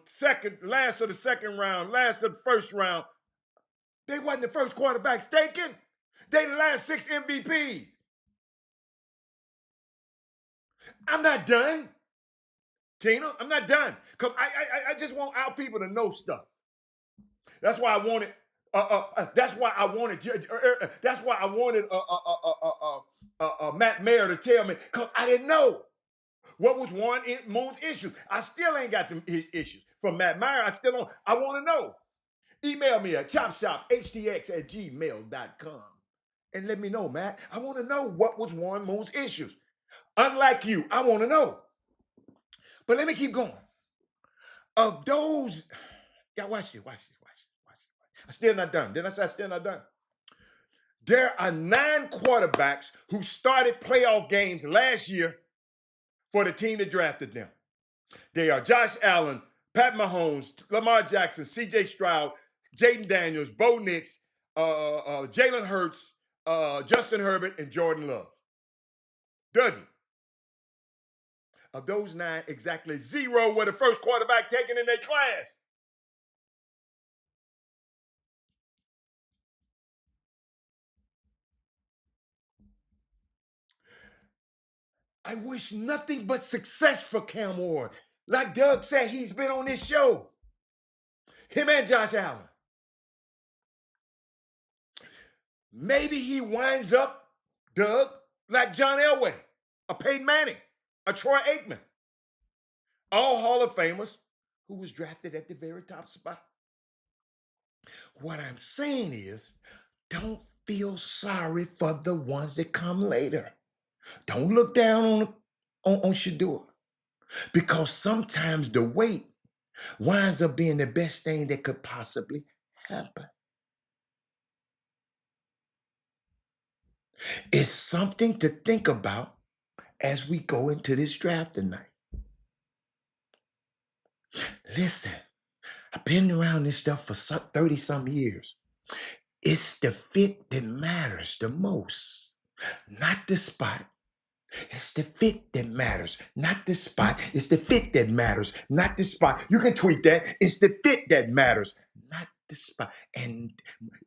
last of the second round, last of the first round. They wasn't the first quarterbacks taken. They the last 6 MVPs. I'm not done, Tina. I'm not done. Because I just want our people to know stuff. That's why I wanted. That's why I wanted. That's why I wanted Matt Mayer to tell me, because I didn't know. what was Warren Moon's issue. I still ain't got them issues. From Matt Meyer, I still don't. I want to know. Email me at chopshophtx@gmail.com and let me know, Matt. I want to know what was Warren Moon's issues. Unlike you, I want to know. But let me keep going. Of those, yeah, watch this. I'm still not done. Didn't I say I'm still not done? There are 9 quarterbacks who started playoff games last year for the team that drafted them. They are Josh Allen, Pat Mahomes, Lamar Jackson, C.J. Stroud, Jaden Daniels, Bo Nix, Jalen Hurts, Justin Herbert, and Jordan Love. Dougie. Of those 9, exactly 0 were the first quarterback taken in their class. I wish nothing but success for Cam Ward. Like Doug said, he's been on this show. Him and Josh Allen. Maybe he winds up, Doug, like John Elway, a Peyton Manning, a Troy Aikman. All Hall of Famers who was drafted at the very top spot. What I'm saying is, don't feel sorry for the ones that come later. Don't look down on Shador, because sometimes the wait winds up being the best thing that could possibly happen. It's something to think about as we go into this draft tonight. Listen, I've been around this stuff for 30-some years. It's the fit that matters the most, not the spot. It's the fit that matters, not the spot. It's the fit that matters, not the spot. You can tweet that. It's the fit that matters, not the spot. And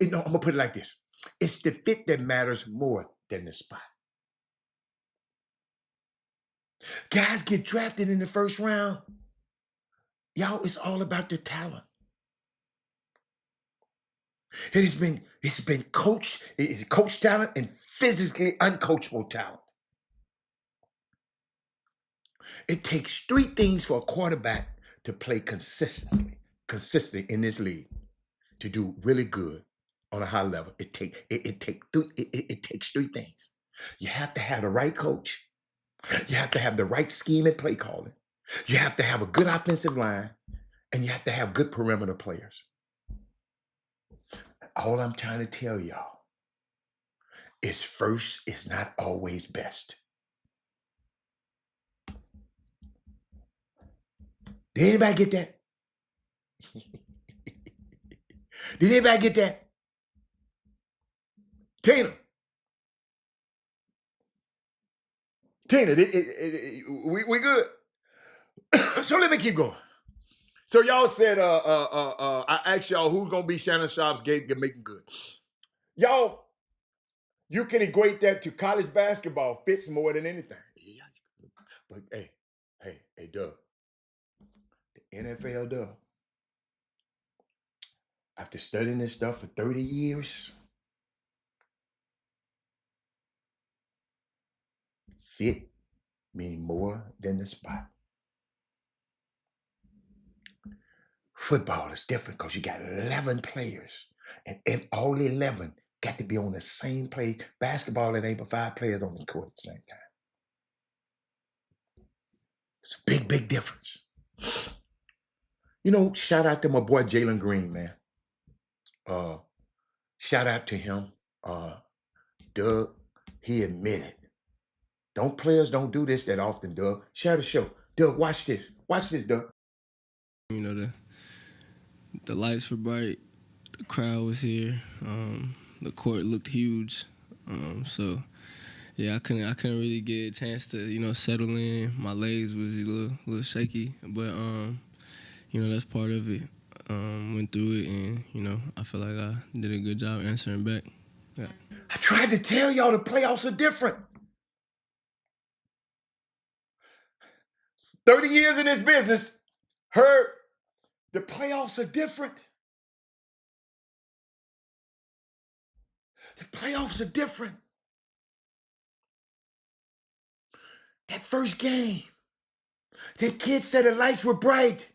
I'm going to put it like this. It's the fit that matters more than the spot. Guys get drafted in the first round. Y'all, it's all about their talent. It's been coach talent and physically uncoachable talent. It takes 3 things for a quarterback to play consistently in this league, to do really good on a high level. It takes 3 things. You have to have the right coach. You have to have the right scheme and play calling. You have to have a good offensive line, and you have to have good perimeter players. All I'm trying to tell y'all is first is not always best. Did anybody get that? Did anybody get that? Tina, we good? So let me keep going. So y'all said, I asked y'all who's gonna be Shannon Sharp's gate making good. Y'all, you can equate that to college basketball fits more than anything. But hey, Doug, the NFL, Doug, after studying this stuff for 30 years, fit mean more than the spot. Football is different because you got 11 players, and if all 11 got to be on the same play. Basketball, it ain't but 5 players on the court at the same time. It's a big, big difference. You know, shout out to my boy Jalen Green, man. Shout out to him. Doug, he admitted. Players don't do this that often, Doug. Share the show. Doug, watch this. Watch this, Doug. You know, the lights were bright, the crowd was here, the court looked huge. So yeah, I couldn't really get a chance to, settle in. My legs was a little shaky, but that's part of it. Went through it, and I feel like I did a good job answering back. Yeah. I tried to tell y'all the playoffs are different. 30 years in this business, heard the playoffs are different. The playoffs are different. That first game, The kid said the lights were bright.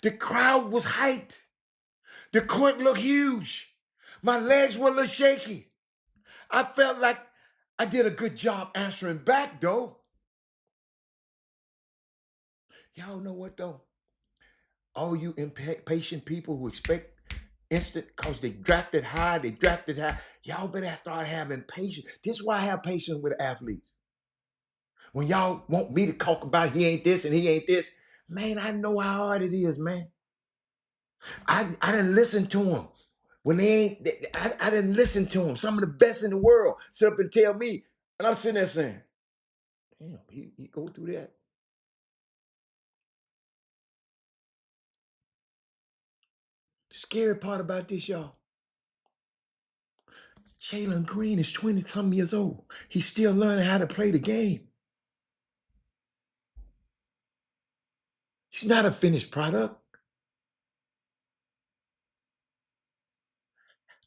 The crowd was hyped. The court looked huge. My legs were a little shaky. I felt like I did a good job answering back, though. Y'all know what, though? All you impatient people who expect instant because they drafted high, y'all better start having patience. This is why I have patience with athletes. When y'all want me to talk about he ain't this and he ain't this, man, I know how hard it is, man. I didn't listen to him. When they ain't, I didn't listen to him. Some of the best in the world sit up and tell me, and I'm sitting there saying, damn, he go through that. The scary part about this, y'all, Jalen Green is 20-some years old. He's still learning how to play the game. He's not a finished product.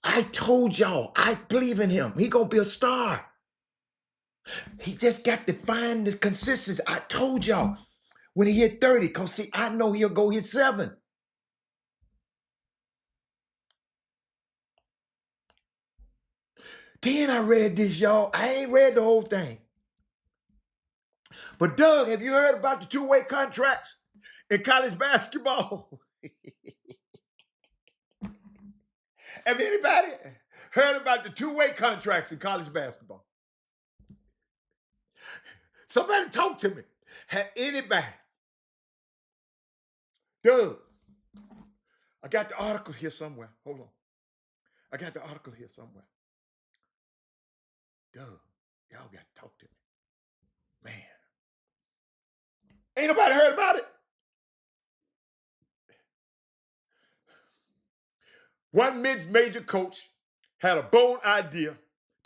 I told y'all, I believe in him. He gonna be a star. He just got to find the consistency. I told y'all when he hit 30, because see, I know he'll go hit 7. Then I read this, y'all. I ain't read the whole thing. But Doug, have you heard about the two-way contracts in college basketball? Have anybody heard about the two-way contracts in college basketball? Somebody talk to me. Have anybody? Doug, I got the article here somewhere. Hold on. I got the article here somewhere. Doug, y'all got to talk to me. Man. Ain't nobody heard about it? One mid-major coach had a bold idea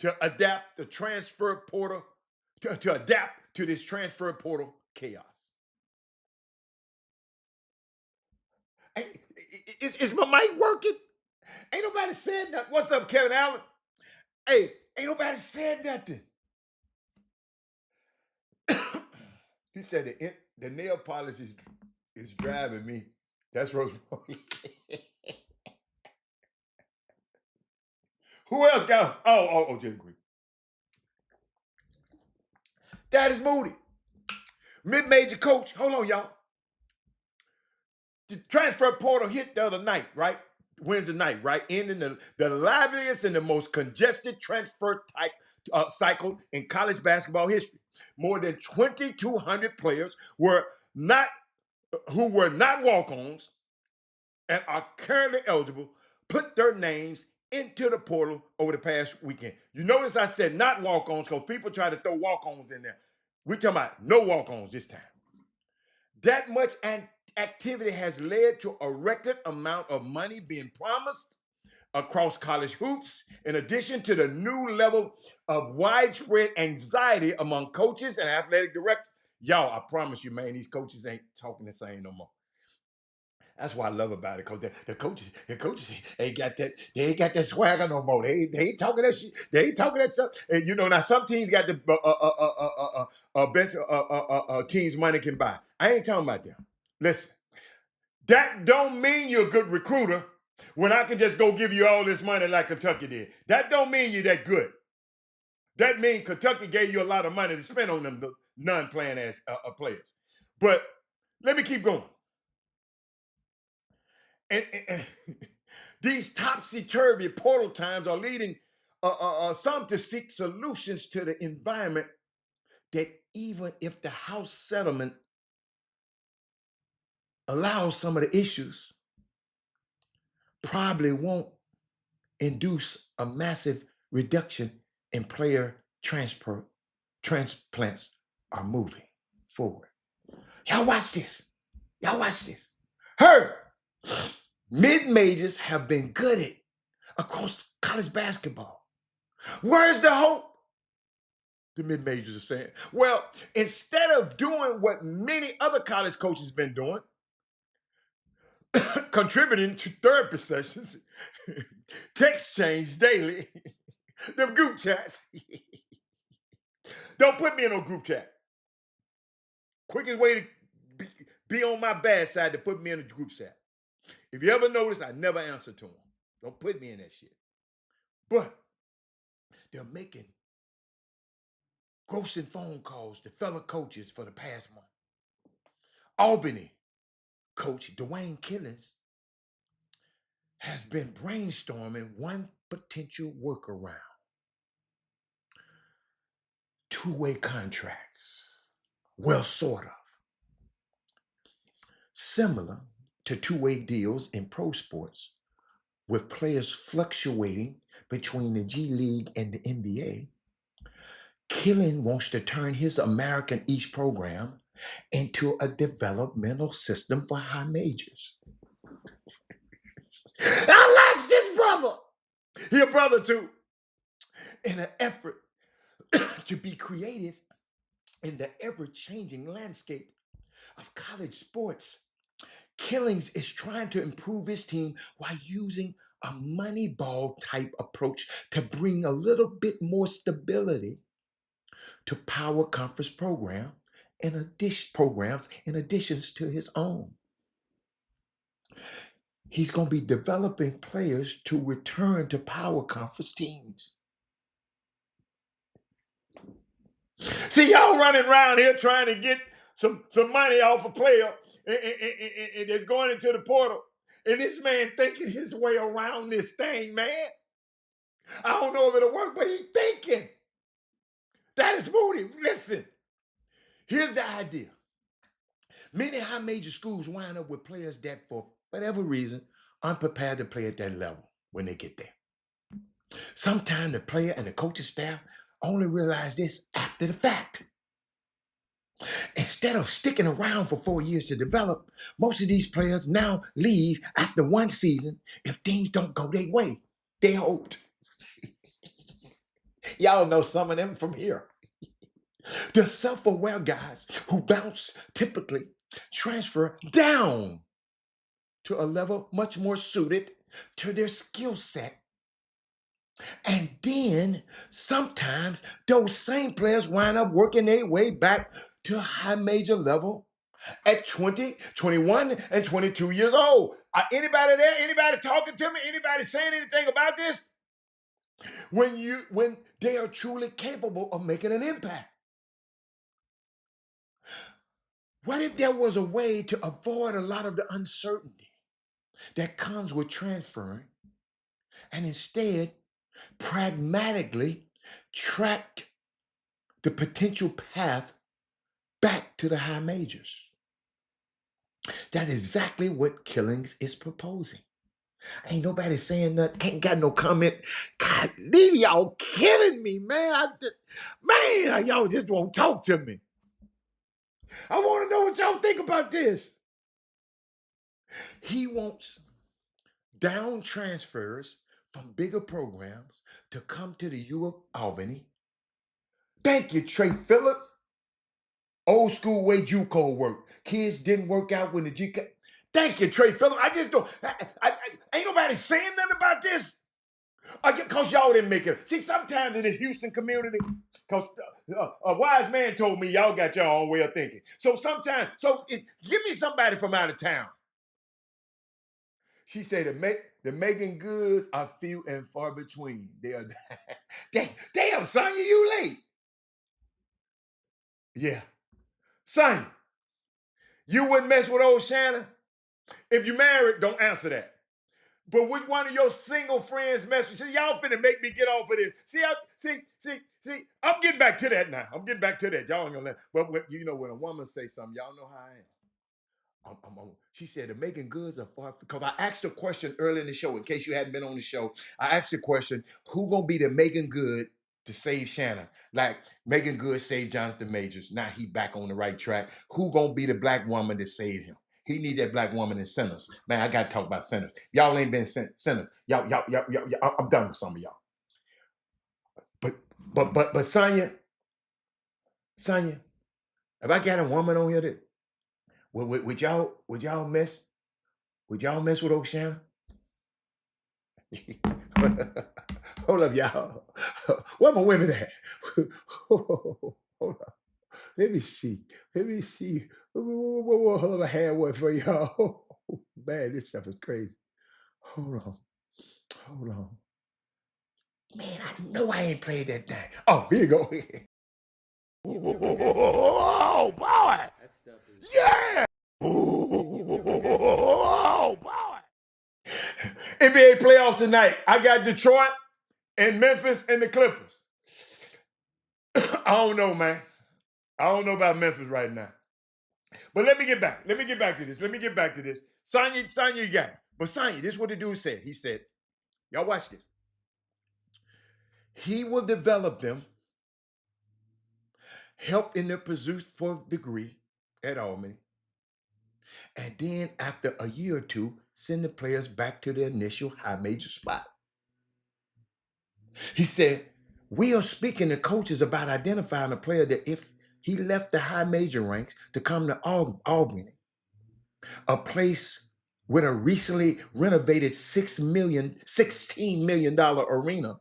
to adapt the transfer portal, to adapt to this transfer portal chaos. Is my mic working? Ain't nobody said nothing. What's up, Kevin Allen? Hey, ain't nobody said nothing. He said the nail polish is driving me. That's Rosemary. Who else got? Oh, Jim Green. That is Moody. Mid-major coach. Hold on, y'all. The transfer portal hit the other night, right? Wednesday night, right? Ending the liveliest and the most congested transfer type cycle in college basketball history. More than 2,200 players who were not walk-ons and are currently eligible put their names into the portal over the past weekend. You notice I said not walk-ons because people try to throw walk-ons in there. We're talking about no walk-ons this time. That much activity has led to a record amount of money being promised across college hoops, in addition to the new level of widespread anxiety among coaches and athletic directors. Y'all, I promise you, man, these coaches ain't talking the same no more. That's what I love about it, because the coaches ain't got that. They ain't got that swagger no more. They ain't talking that shit. They ain't talking that stuff. And you know, now some teams got the best teams money can buy. I ain't talking about them. Listen, that don't mean you're a good recruiter when I can just go give you all this money like Kentucky did. That don't mean you're that good. That means Kentucky gave you a lot of money to spend on them non-playing ass players. But let me keep going. And these topsy-turvy portal times are leading some to seek solutions to the environment that even if the House settlement allows some of the issues, probably won't induce a massive reduction in player transplants are moving forward. Y'all watch this. Y'all watch this. Heard. Mid-majors have been gutted across college basketball. Where's the hope? The mid-majors are saying. Well, instead of doing what many other college coaches have been doing, contributing to therapy sessions, text change daily, them group chats. Don't put me in no group chat. Quickest way to be on my bad side to put me in a group chat. If you ever notice, I never answer to them. Don't put me in that shit. But they're making grossing phone calls to fellow coaches for the past month. Albany coach Dwayne Killings has been brainstorming one potential workaround. Two-way contracts. Well, sort of. Similar to two-way deals in pro sports, with players fluctuating between the G League and the NBA, Killen wants to turn his American East program into a developmental system for high majors. I like this brother. He a brother too. In an effort to be creative in the ever-changing landscape of college sports, Killings is trying to improve his team while using a Moneyball type approach to bring a little bit more stability to power conference programs in addition to his own. He's going to be developing players to return to power conference teams. See, y'all running around here trying to get some money off a player and that's going into the portal. And this man thinking his way around this thing, man. I don't know if it'll work, but he's thinking. That is Moody. Listen, here's the idea. Many high major schools wind up with players that, for whatever reason, aren't prepared to play at that level when they get there. Sometimes the player and the coaching staff only realize this after the fact. Instead of sticking around for 4 years to develop, most of these players now leave after one season if things don't go their way. They hoped. Y'all know some of them from here. The self-aware guys who bounce typically transfer down to a level much more suited to their skill set. And then sometimes those same players wind up working their way back to a high major level at 20, 21, and 22 years old. Anybody there? Anybody talking to me? Anybody saying anything about this? When they are truly capable of making an impact. What if there was a way to avoid a lot of the uncertainty that comes with transferring and instead pragmatically track the potential path back to the high majors? That's exactly what Killings is proposing. Ain't nobody saying nothing. Ain't got no comment. God, these y'all killing me, man. Y'all just won't talk to me. I want to know what y'all think about this. He wants down transfers from bigger programs to come to the U of Albany. Thank you, Trey Phillips. Old school way JUCO work. Kids didn't work out when the GK. Thank you, Trey Phillips. I just don't. Ain't nobody saying nothing about this. Because y'all didn't make it. See, sometimes in the Houston community, because a wise man told me y'all got your own way of thinking. So sometimes, give me somebody from out of town. She said the Megan Goods are few and far between. They are. Damn, Sonya, you late. Yeah. Sonya, you wouldn't mess with old Shannon? If you married, don't answer that. But which one of your single friends mess with you? See, y'all finna make me get off of this. See, I'm getting back to that now. I'm getting back to that. Y'all ain't gonna let. But when a woman say something, y'all know how I am. She said the Megan Goods are far, because I asked a question early in the show. In case you hadn't been on the show, I asked the question: who gonna be the Megan Good to save Shannon? Like Megan Good saved Jonathan Majors. Now he back on the right track. Who gonna be the black woman to save him? He need that black woman in Sinners. Man, I gotta talk about Sinners. Y'all ain't been Sinners. Y'all, I'm done with some of y'all. But Sonya, if I got a woman on here that would y'all mess with Oceana? Hold up, y'all. Where my women at? Hold up. Let me see. Let me see. What hell of a hand one for y'all? Oh, man, this stuff is crazy. Hold on. Hold on. Man, I know I ain't played that thing. Oh, here you go. Oh, boy. That stuff is. Yeah. Oh, boy. NBA playoffs tonight. I got Detroit and Memphis and the Clippers. I don't know, man. I don't know about Memphis right now. But let me get back. Let me get back to this. Sonya, you got it. But Sonya, this is what the dude said. He said, y'all watch this. He will develop them, help in their pursuit for a degree at Albany, and then after a year or two, send the players back to their initial high major spot. He said, we are speaking to coaches about identifying a player that if he left the high major ranks to come to Albany, a place with a recently renovated $16 million arena,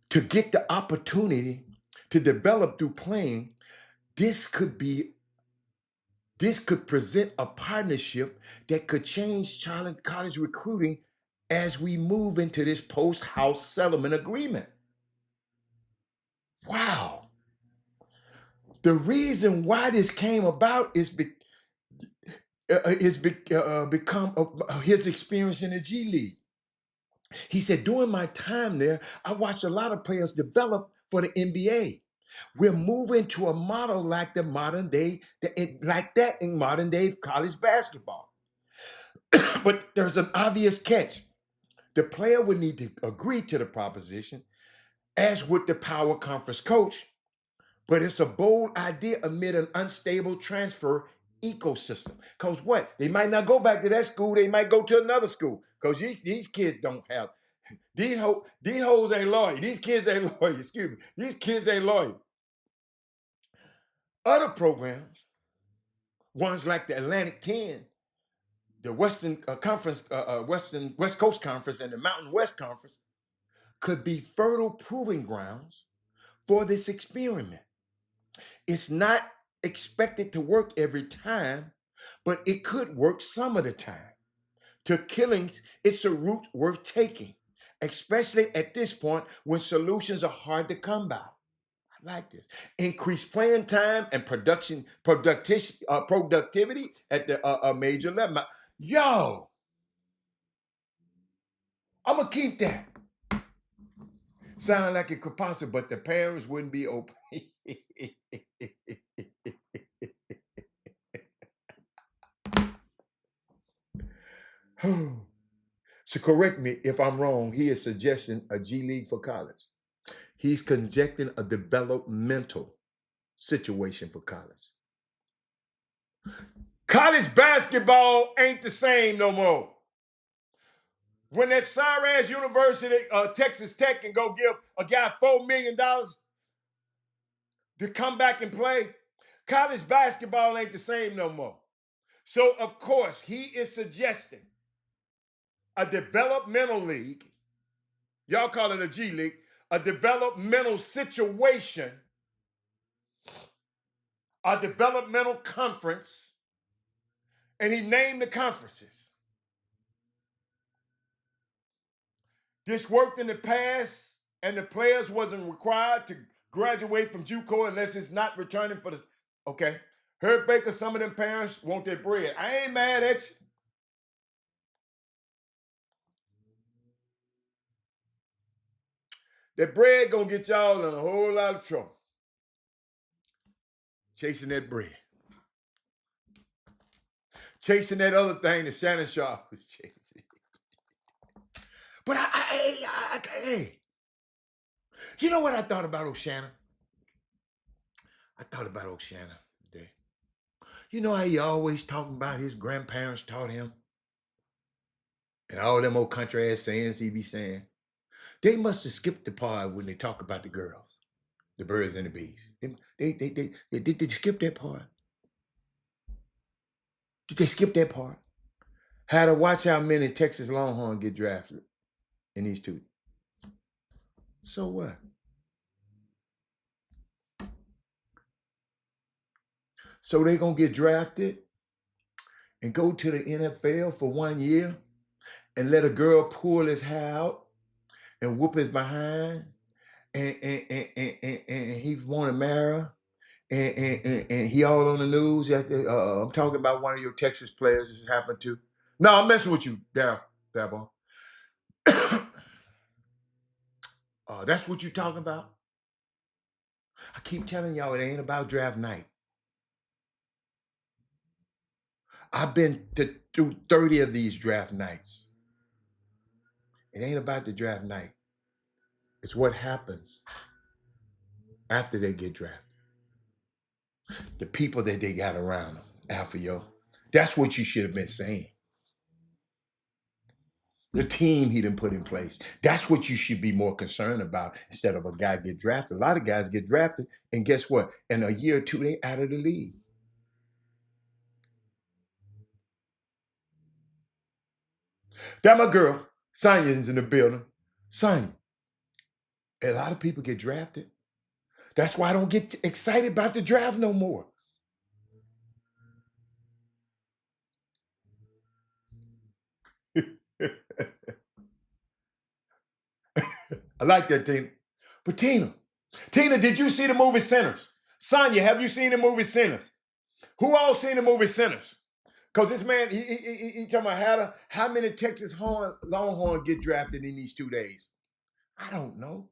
to get the opportunity to develop through playing, this could present a partnership that could change college recruiting as we move into this post-house settlement agreement. Wow. The reason why this came about is become his experience in the G League. He said, during my time there, I watched a lot of players develop for the NBA. We're moving to a model like the modern day, like that in modern day college basketball. But there's an obvious catch. The player would need to agree to the proposition, as would the power conference coach. But it's a bold idea amid an unstable transfer ecosystem. Because what? They might not go back to that school. They might go to another school. Because these kids don't have, these hoes ain't loyal. These kids ain't loyal. Excuse me. These kids ain't loyal. Other programs, ones like the Atlantic 10, the Western Conference, West Coast Conference, and the Mountain West Conference, could be fertile proving grounds for this experiment. It's not expected to work every time, but it could work some of the time. To killings, it's a route worth taking, especially at this point when solutions are hard to come by. I like this. Increase playing time and productivity at the major level. Yo, I'm gonna keep that. Sound like it could possibly, but the parents wouldn't be open. So correct me if I'm wrong. He is suggesting a G League for college. He's conjecturing a developmental situation for college. College basketball ain't the same no more. When that sorry-ass university, Texas Tech, can go give a guy $4 million to come back and play, college basketball ain't the same no more. So, of course, he is suggesting a developmental league, y'all call it a G League, a developmental situation, a developmental conference, and he named the conferences. This worked in the past, and the players wasn't required to graduate from JUCO unless it's not returning for the, okay. Herb Baker, some of them parents want their bread. I ain't mad at you. That bread gonna get y'all in a whole lot of trouble. Chasing that bread. Chasing that other thing that Shannon Sharp was chasing. But hey, you know what I thought about O'Shannon? I thought about O'Shannon today. You know how he always talking about his grandparents taught him? And all them old country ass sayings he be saying. They must have skipped the part when they talk about the girls, the birds and the bees. Did they skip that part? Did they skip that part? How to watch how many Texas Longhorns get drafted in these two. So what? So they're going to get drafted and go to the NFL for 1 year and let a girl pull his hair out and whoop his behind and he want to marry her and he all on the news. I'm talking about one of your Texas players this happened to. No, I'm messing with you, Darryl. That's what you talking about? I keep telling y'all it ain't about draft night. I've been through 30 of these draft nights. It ain't about the draft night. It's what happens after they get drafted. The people that they got around them, Alpha Yo. That's what you should have been saying. The team he didn't put in place. That's what you should be more concerned about instead of a guy get drafted. A lot of guys get drafted, and guess what? In a year or two, they out of the league. That my girl, Sonya's in the building. Sonya, a lot of people get drafted. That's why I don't get excited about the draft no more. I like that, Tina. But Tina, did you see the movie Sinners? Sonya, have you seen the movie Sinners? Who all seen the movie Sinners? Because this man, he talking about how many Texas Longhorn get drafted in these 2 days. I don't know.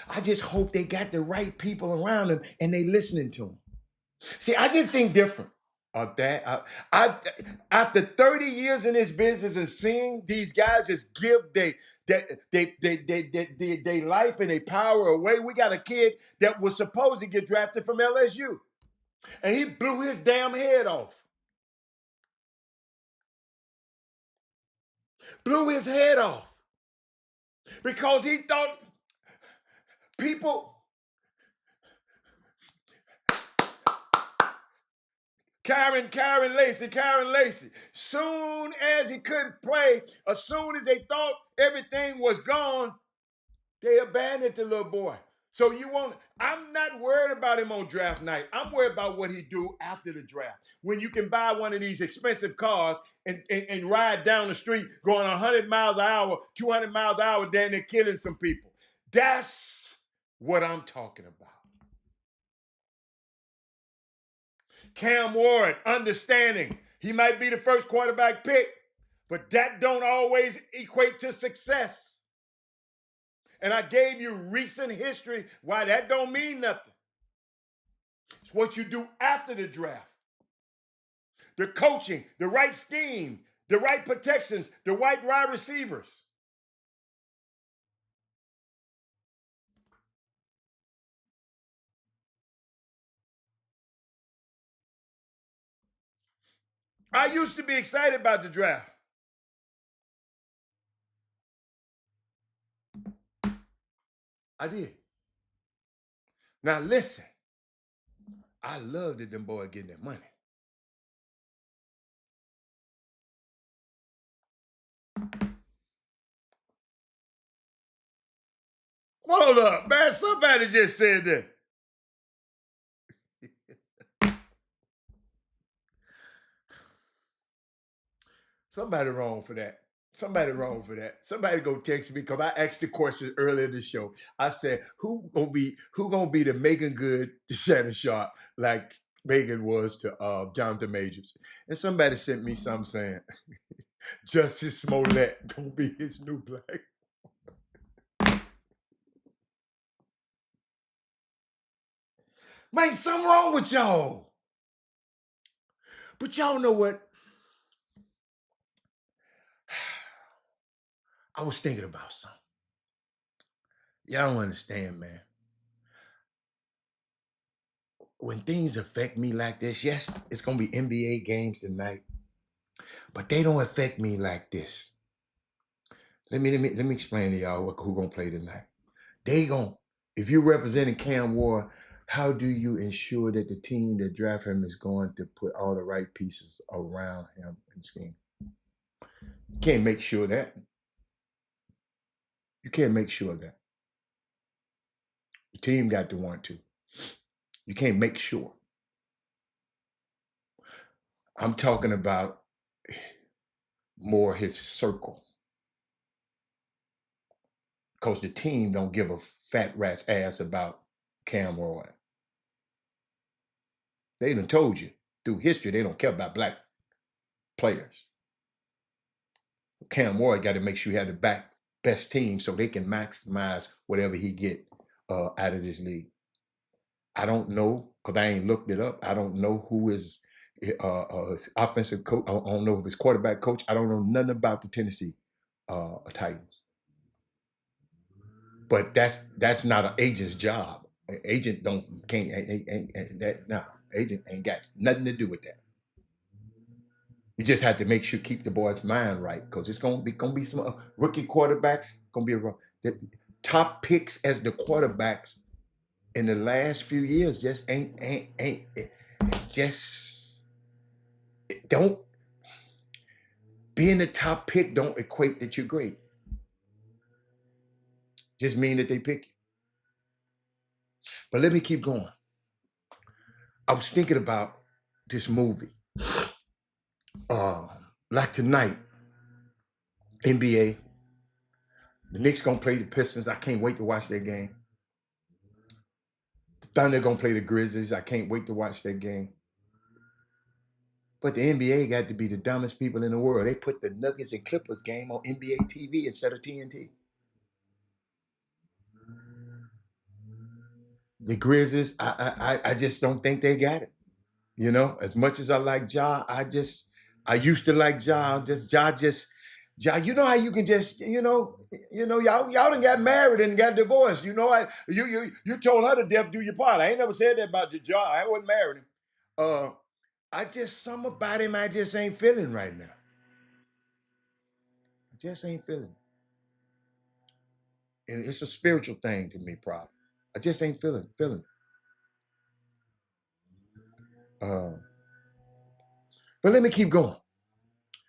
I just hope they got the right people around them and they listening to them. See, I just think different of that. After 30 years in this business and seeing these guys just give they life and their power away. We got a kid that was supposed to get drafted from LSU. And he blew his damn head off. Blew his head off. Because he thought people, Karen Lacey. Soon as he couldn't play, as soon as they thought everything was gone, they abandoned the little boy. So I'm not worried about him on draft night. I'm worried about what he do after the draft. When you can buy one of these expensive cars and ride down the street going 100 miles an hour, 200 miles an hour, then they're killing some people. That's what I'm talking about. Cam Ward, understanding he might be the first quarterback pick, but that don't always equate to success. And I gave you recent history why that don't mean nothing. It's what you do after the draft. The coaching, the right scheme, the right protections, the right wide receivers. I used to be excited about the draft. I did. Now listen, I love that them boys getting that money. Hold up, man. Somebody just said that. Somebody wrong for that. Somebody wrong for that. Somebody go text me because I asked the question earlier in the show. I said, who gonna be the Megan Good to Shannon Sharp like Megan was to Jonathan Majors? And somebody sent me something saying Justice Smollett gonna be his new black. Man, something wrong with y'all. But y'all know what? I was thinking about something. Y'all don't understand, man. When things affect me like this, yes, it's gonna be NBA games tonight, but they don't affect me like this. Let me explain to y'all who gonna play tonight. They gonna, if you're representing Cam Ward, how do you ensure that the team that draft him is going to put all the right pieces around him and scheme? You can't make sure that. You can't make sure that. The team got to want to. You can't make sure. I'm talking about more his circle. Because the team don't give a fat rat's ass about Cam Roy. They done told you through history they don't care about black players. Cam Roy got to make sure he had the best team so they can maximize whatever he get out of this league. I don't know because I ain't looked it up. I don't know who is his offensive coach. I don't know if his quarterback coach. I don't know nothing about the Tennessee Titans. But that's not an agent's job. An agent ain't that no agent ain't got nothing to do with that. You just have to make sure keep the boy's mind right because it's gonna be some rookie quarterbacks gonna be the top picks as the quarterbacks in the last few years just ain't just don't being the top pick don't equate that you're great. Just mean that they pick you. But let me keep going. I was thinking about this movie. Uh, like tonight, NBA, the Knicks gonna play the Pistons. I can't wait to watch that game. The Thunder gonna play the Grizzlies. I can't wait to watch that game. But the NBA got to be the dumbest people in the world. They put the Nuggets and Clippers game on NBA TV instead of TNT. The Grizzlies, I just don't think they got it. You know, as much as I like Ja, I used to like Ja. Ja. You know how you can just, y'all done got married and got divorced. You know, you told her to death do your part. I ain't never said that about Ja. I wasn't married him. I just some about him I just ain't feeling right now. I just ain't feeling it. And it's a spiritual thing to me, probably. I just ain't feeling it. Uh, but let me keep going.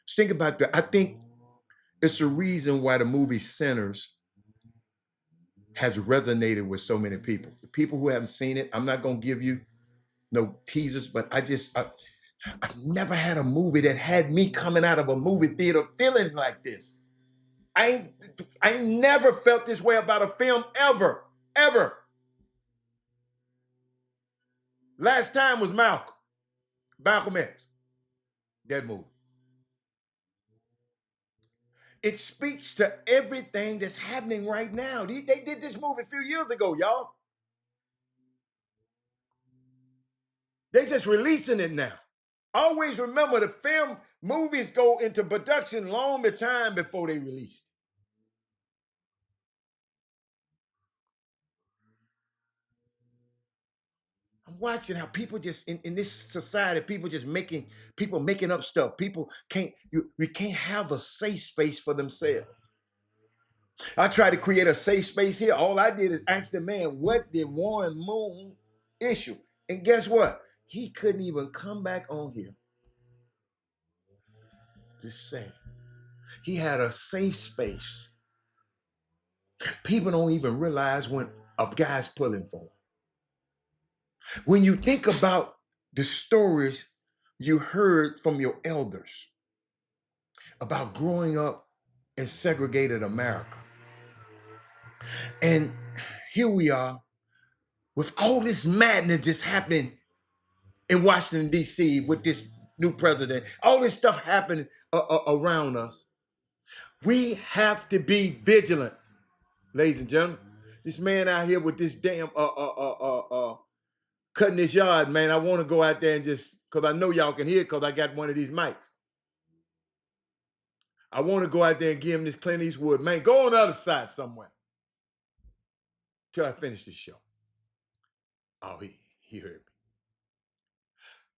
Just think about that. I think it's a reason why the movie Sinners has resonated with so many people. The people who haven't seen it, I'm not going to give you no teasers, but I've never had a movie that had me coming out of a movie theater feeling like this. I ain't never felt this way about a film ever, ever. Last time was Malcolm X, that movie. It speaks to everything that's happening right now. They did this movie a few years ago, y'all. They just releasing it now. Always remember the movies go into production long time before they released. I'm watching how people just in this society, people making up stuff. People we can't have a safe space for themselves. I tried to create a safe space here. All I did is ask the man, what did Warren Moon issue? And guess what? He couldn't even come back on here to say he had a safe space. People don't even realize when a guy's pulling for him. When you think about the stories you heard from your elders about growing up in segregated America, and here we are with all this madness just happening in Washington, D.C., with this new president, all this stuff happening around us, we have to be vigilant, ladies and gentlemen. This man out here with this damn cutting this yard, man. I want to go out there and just, because I know y'all can hear, because I got one of these mics. I want to go out there and give him this Clint Eastwood, man. Go on the other side somewhere till I finish this show. Oh, he heard me.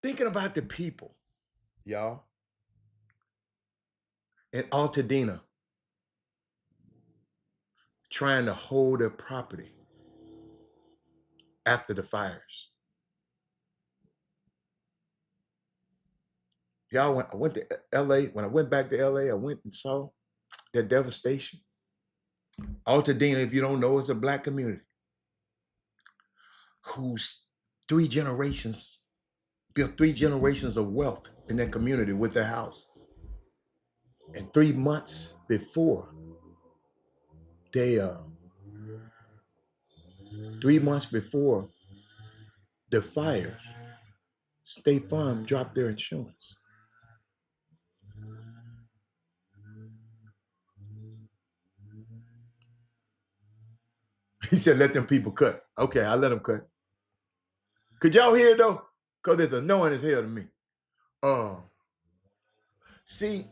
Thinking about the people, y'all, in Altadena trying to hold their property after the fires. Y'all, when I went to LA, when I went back to LA, I went and saw that devastation. Altadena, if you don't know, is a black community whose 3 generations built 3 generations of wealth in their community with their house. And 3 months before they 3 months before the fires, State Farm dropped their insurance. He said, let them people cut. Okay, I let them cut. Could y'all hear it though? Because it's annoying as hell to me. Uh, see,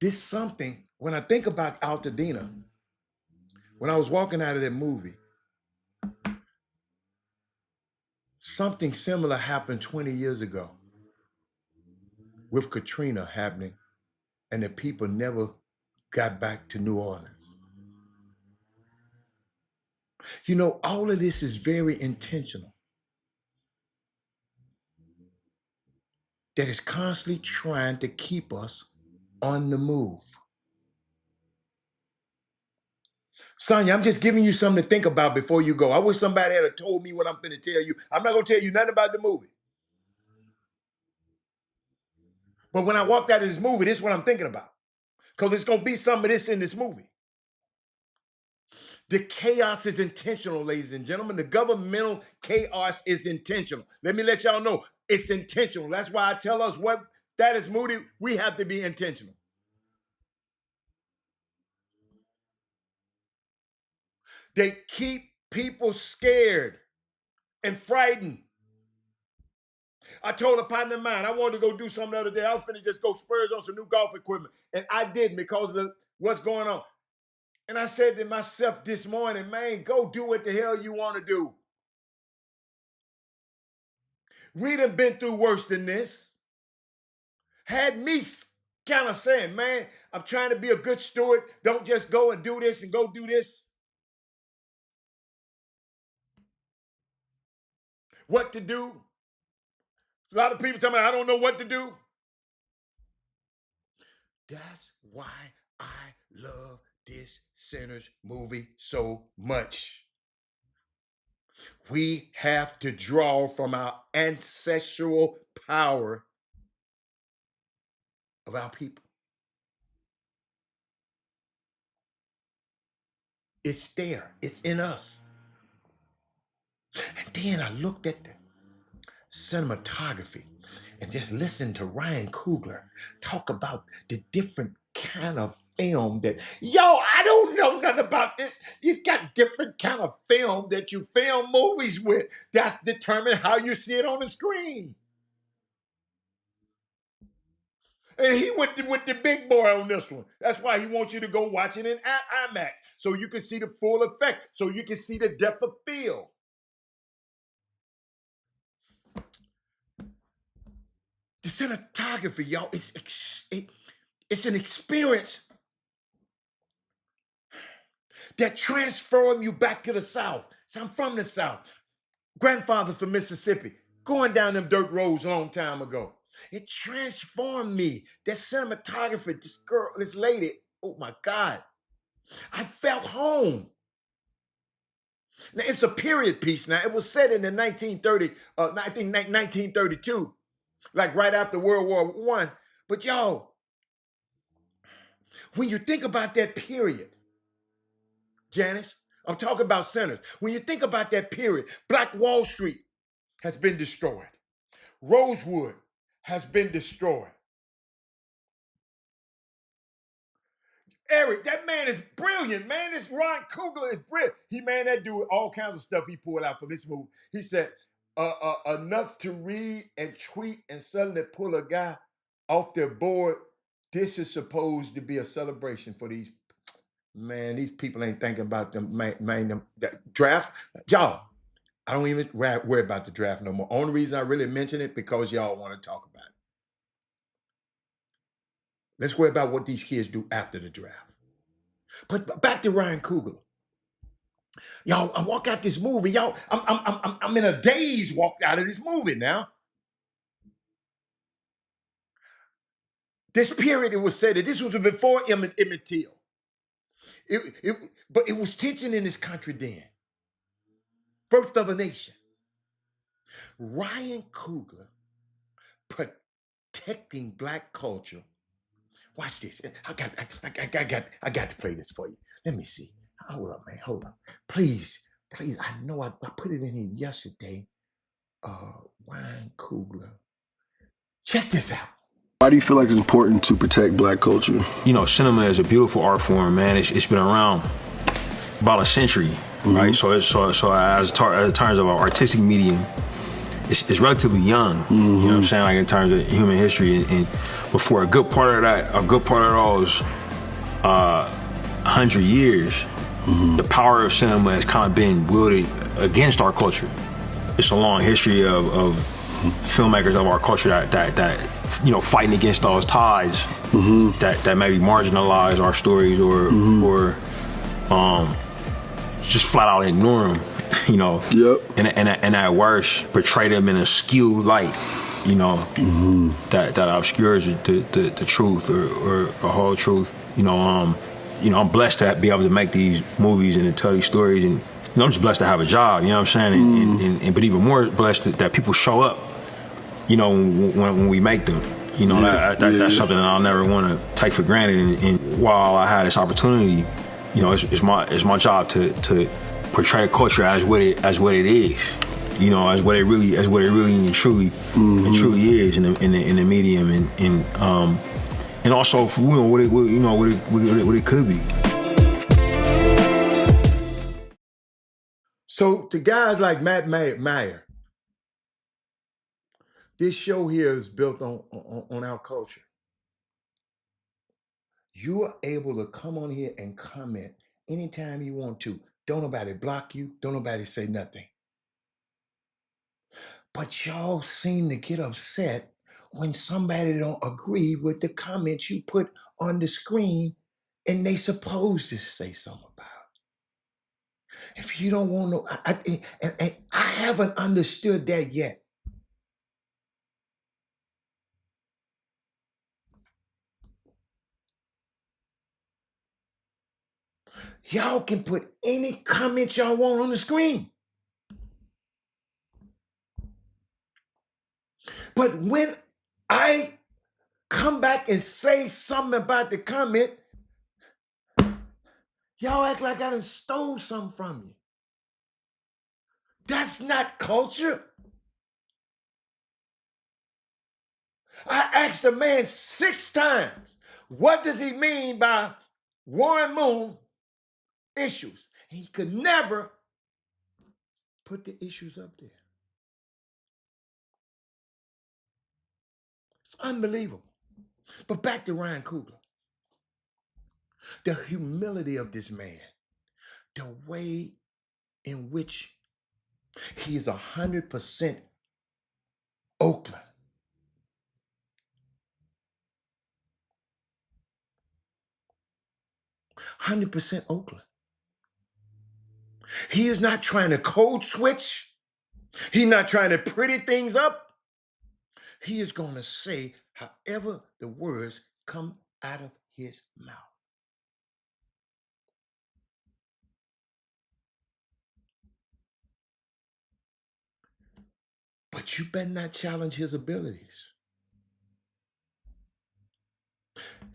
this something, when I think about Altadena, when I was walking out of that movie, something similar happened 20 years ago with Katrina happening, and the people never got back to New Orleans. You know, all of this is very intentional. That is constantly trying to keep us on the move. Sonya, I'm just giving you something to think about before you go. I wish somebody had told me what I'm going to tell you. I'm not going to tell you nothing about the movie. But when I walked out of this movie, this is what I'm thinking about. Because there's going to be some of this in this movie. The chaos is intentional, ladies and gentlemen. The governmental chaos is intentional. Let me let y'all know it's intentional. That's why I tell us what that is, Moody. We have to be intentional. They keep people scared and frightened. I told a partner of mine I wanted to go do something the other day. I was finna just go spurs on some new golf equipment. And I didn't because of what's going on. And I said to myself this morning, man, go do what the hell you want to do. We done been through worse than this. Had me kind of saying, man, I'm trying to be a good steward. Don't just go and do this and go do this. What to do? A lot of people tell me I don't know what to do. That's why I love this Sinners movie so much. We have to draw from our ancestral power of our people. It's there. It's in us. And then I looked at the cinematography and just listened to Ryan Coogler talk about the different kind of film that, I don't know nothing about this. You've got different kind of film that you film movies with. That's determined how you see it on the screen. And he went with the big boy on this one. That's why he wants you to go watch it in IMAX so you can see the full effect, so you can see the depth of field. The cinematography, y'all, it's an experience that transform you back to the South. So I'm from the South. Grandfather from Mississippi, going down them dirt roads a long time ago. It transformed me. That cinematography, this girl, this lady, oh my God. I felt home. Now, it's a period piece now. It was set in the 1930, I think 1932, like right after World War I. But y'all, when you think about that period, Janice, I'm talking about Sinners. When you think about that period, Black Wall Street has been destroyed. Rosewood has been destroyed. Eric, that man is brilliant, man. This Ron Coogler is brilliant. That dude, all kinds of stuff he pulled out from this movie. He said, enough to read and tweet and suddenly pull a guy off their board. This is supposed to be a celebration for these, man, these people ain't thinking about them, them draft. Y'all, I don't even worry about the draft no more. Only reason I really mention it because y'all want to talk about it. Let's worry about what these kids do after the draft. But back to Ryan Coogler. Y'all, I walk out this movie. Y'all, I'm in a daze walked out of this movie now. This period it was said that this was before Emmett Till. But it was tension in this country then. First of a nation. Ryan Coogler protecting Black culture. Watch this. I got to play this for you. Let me see. Hold up, man. Hold up. Please, please. I know I put it in here yesterday. Ryan Coogler. Check this out. Why do you feel like it's important to protect Black culture? You know, cinema is a beautiful art form, man. It's been around about a century, right? So as terms of our artistic medium, it's relatively young. You know what I'm saying? Like in terms of human history, and before a good part of it all is 100 years. The power of cinema has kind of been wielded against our culture. It's a long history of filmmakers of our culture that you know, fighting against those ties that maybe marginalize our stories or just flat out ignore them, you know. Yep. And at worst portray them in a skewed light, you know, that obscures the truth or the whole truth. You know, I'm blessed to be able to make these movies and to tell these stories, and you know, I'm just blessed to have a job. You know what I'm saying? And but even more blessed that people show up, you know, when we make them. You know, that's something that I'll never want to take for granted. And while I had this opportunity, you know, it's my job to portray a culture as what it is. You know, as what it really and truly is in the medium, and also, you know, what it could be. So to guys like Matt Meyer, this show here is built on our culture. You are able to come on here and comment anytime you want to. Don't nobody block you. Don't nobody say nothing. But y'all seem to get upset when somebody don't agree with the comments you put on the screen and they supposed to say something about. If you don't want to, I haven't understood that yet. Y'all can put any comment y'all want on the screen. But when I come back and say something about the comment, y'all act like I done stole something from you. That's not culture. I asked the man 6 times, what does he mean by Warren Moon issues? He could never put the issues up there. It's unbelievable. But back to Ryan Coogler. The humility of this man, the way in which he is 100% Oakland. %100% Oakland. He is not trying to code switch. He's not trying to pretty things up. He is going to say however the words come out of his mouth. But you better not challenge his abilities.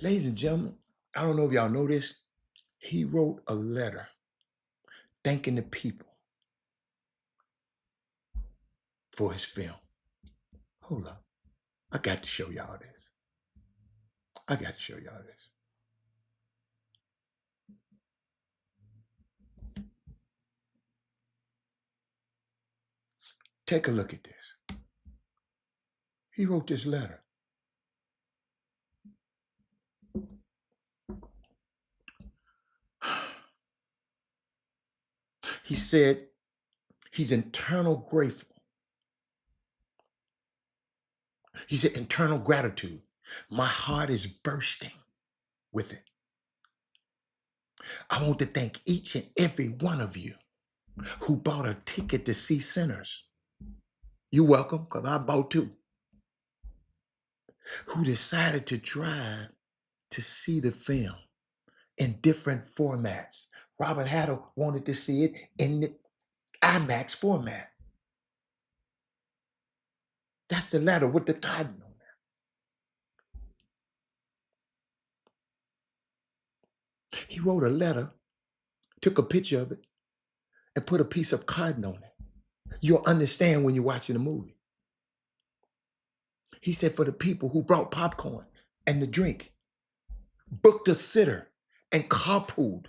Ladies and gentlemen, I don't know if y'all know this. He wrote a letter thanking the people for his film. Hold up. I got to show y'all this. Take a look at this. He wrote this letter. He said he's internal grateful. He said internal gratitude. My heart is bursting with it. I want to thank each and every one of you who bought a ticket to see Sinners. You're welcome, because I bought 2. Who decided to drive to see the film in different formats. Robert Hatter wanted to see it in the IMAX format. That's the letter with the cotton on it. He wrote a letter, took a picture of it, and put a piece of cotton on it. You'll understand when you're watching the movie. He said for the people who brought popcorn and the drink, booked a sitter and carpooled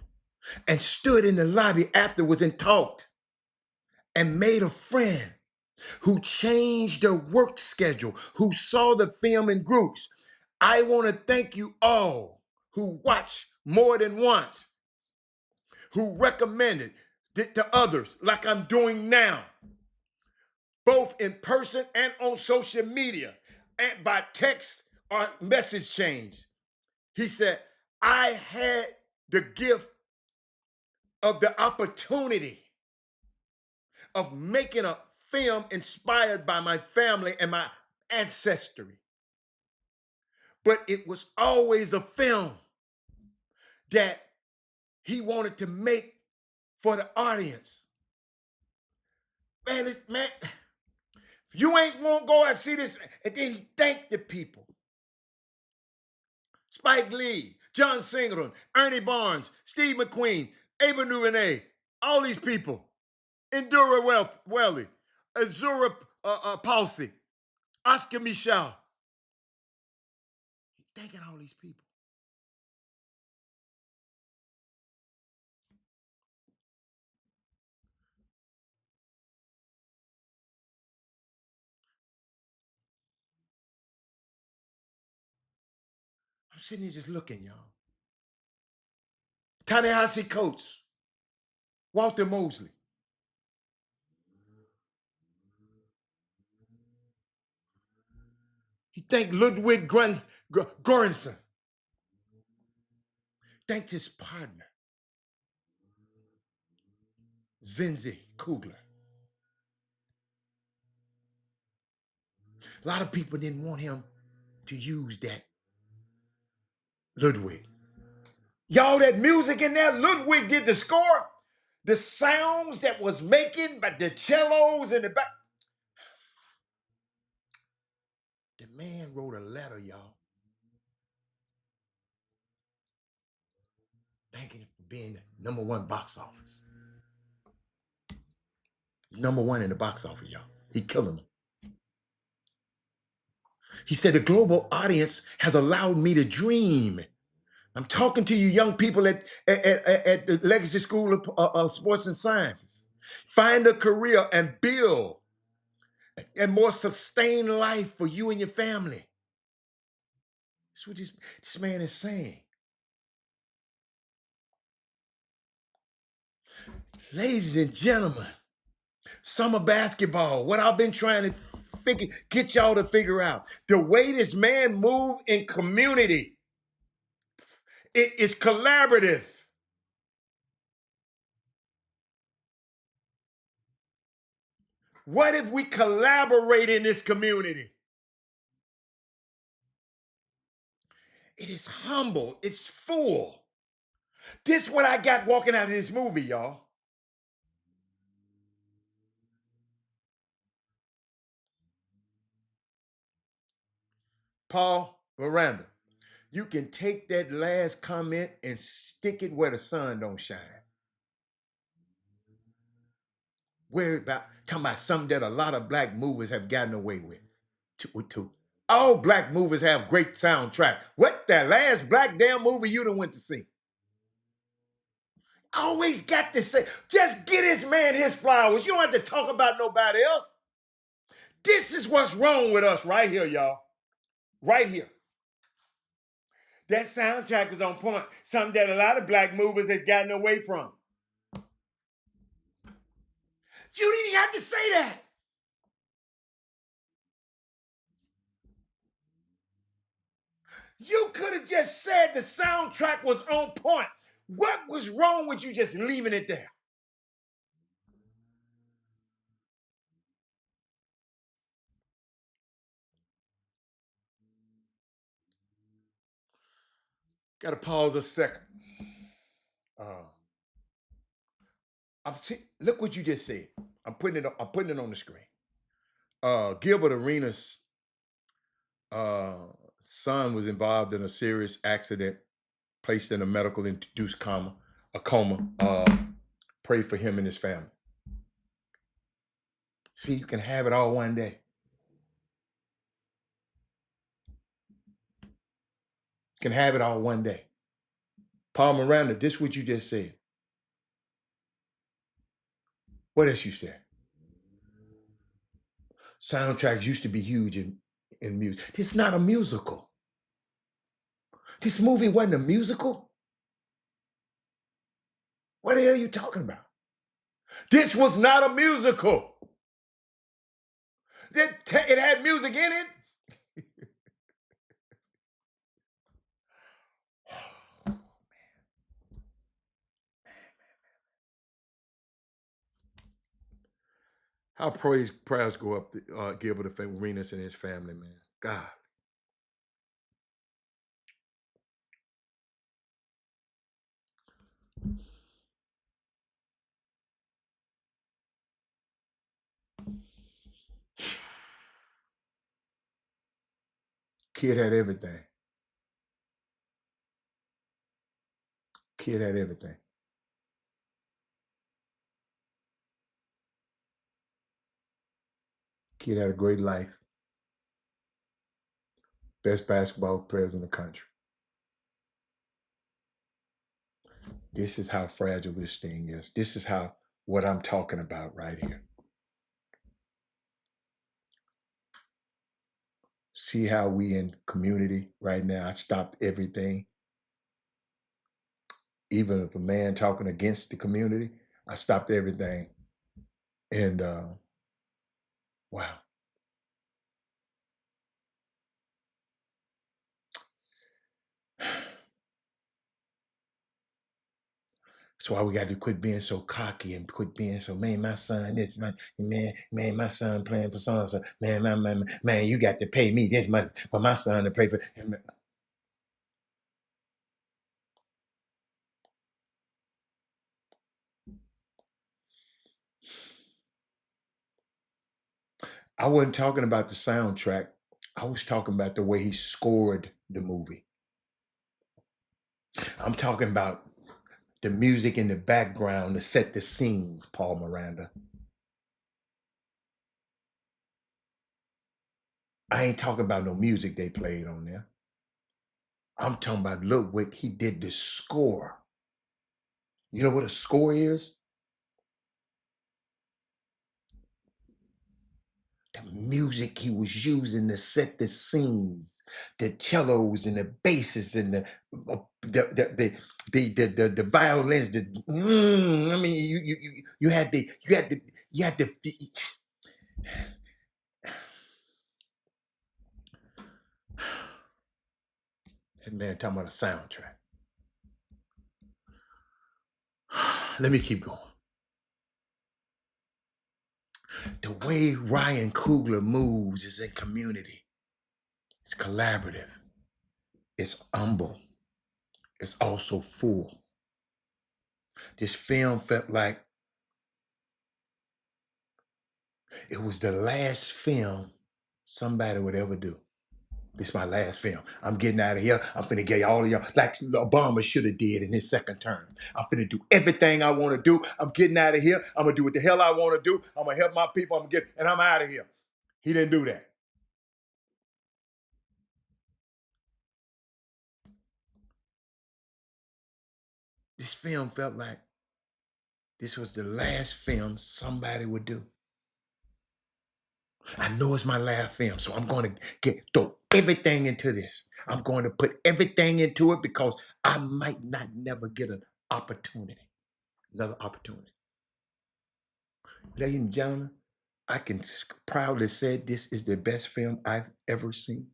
and stood in the lobby afterwards and talked and made a friend who changed their work schedule, who saw the film in groups. I want to thank you all who watched more than once, who recommended it to others like I'm doing now, both in person and on social media and by text or message change. He said, I had the gift of the opportunity of making a film inspired by my family and my ancestry. But it was always a film that he wanted to make for the audience. Man, you ain't won't go and see this. And then he thanked the people. Spike Lee, John Singleton, Ernie Barnes, Steve McQueen, Ava DuVernay, all these people. Endura Welly, Azura Palsy, Oscar Michel. He's thanking all these people. I'm sitting here just looking, y'all. Ta-Nehisi Coates, Walter Mosley. He thanked Ludwig Göransson. Thanked his partner, Zinzi Kugler. A lot of people didn't want him to use that Ludwig. Y'all, that music in there, Ludwig did the score. The sounds that was making by the cellos in the back. The man wrote a letter, y'all, thanking him for being the #1 box office. #1 in the box office, y'all. He killing them. He said, the global audience has allowed me to dream. I'm talking to you young people at the Legacy School of Sports and Sciences. Find a career and build a more sustained life for you and your family. That's what this man is saying. Ladies and gentlemen, summer basketball, what I've been trying to get y'all to figure out. The way this man moved in community, it is collaborative. What if we collaborate in this community? It is humble. It's full. This is what I got walking out of this movie, y'all. Paul, Miranda, you can take that last comment and stick it where the sun don't shine. We're talking about something that a lot of black movies have gotten away with. All black movies have great soundtrack. What the last black damn movie you done went to see? Always got to say, just get this man his flowers. You don't have to talk about nobody else. This is what's wrong with us right here, y'all. Right here. That soundtrack was on point. Something that a lot of black movies have gotten away from. You didn't even have to say that. You could have just said the soundtrack was on point. What was wrong with you just leaving it there? Got to pause a second. Look what you just said. I'm putting it on the screen. Gilbert Arenas' son was involved in a serious accident, placed in a medical induced coma. A coma. Pray for him and his family. See, you can have it all one day. You can have it all one day. Paul Miranda, this is what you just said. What else you said? Soundtracks used to be huge in music. This is not a musical. This movie wasn't a musical. What the hell are you talking about? This was not a musical. It had music in it. How prayers go up to Gilbert Arenas and his family, man. God. Kid had everything. Kid had everything. Kid had a great life. Best basketball players in the country. This is how fragile this thing is. This is what I'm talking about right here. See how we in community right now. I stopped everything. Even if a man talking against the community, I stopped everything. And wow. That's why we got to quit being so cocky and quit being so, man, my son, this, man, my son playing for so-and-so. Man, you got to pay me this much for my son to play for him. I wasn't talking about the soundtrack. I was talking about the way he scored the movie. I'm talking about the music in the background to set the scenes, Paul Miranda. I ain't talking about no music they played on there. I'm talking about Ludwig, he did the score. You know what a score is? The music he was using to set the scenes, the cellos and the basses and the violins. I mean, you had the. That man talking about a soundtrack. Let me keep going. The way Ryan Coogler moves is in community. It's collaborative. It's humble. It's also full. This film felt like it was the last film somebody would ever do. This is my last film. I'm getting out of here. I'm finna get all of y'all, like Obama should have did in his second term. I'm finna do everything I want to do. I'm getting out of here. I'm gonna do what the hell I want to do. I'm gonna help my people. And I'm out of here. He didn't do that. This film felt like this was the last film somebody would do. I know it's my last film, so I'm going to throw everything into this. I'm going to put everything into it because I might not never get another opportunity. Ladies and gentlemen, I can proudly say this is the best film I've ever seen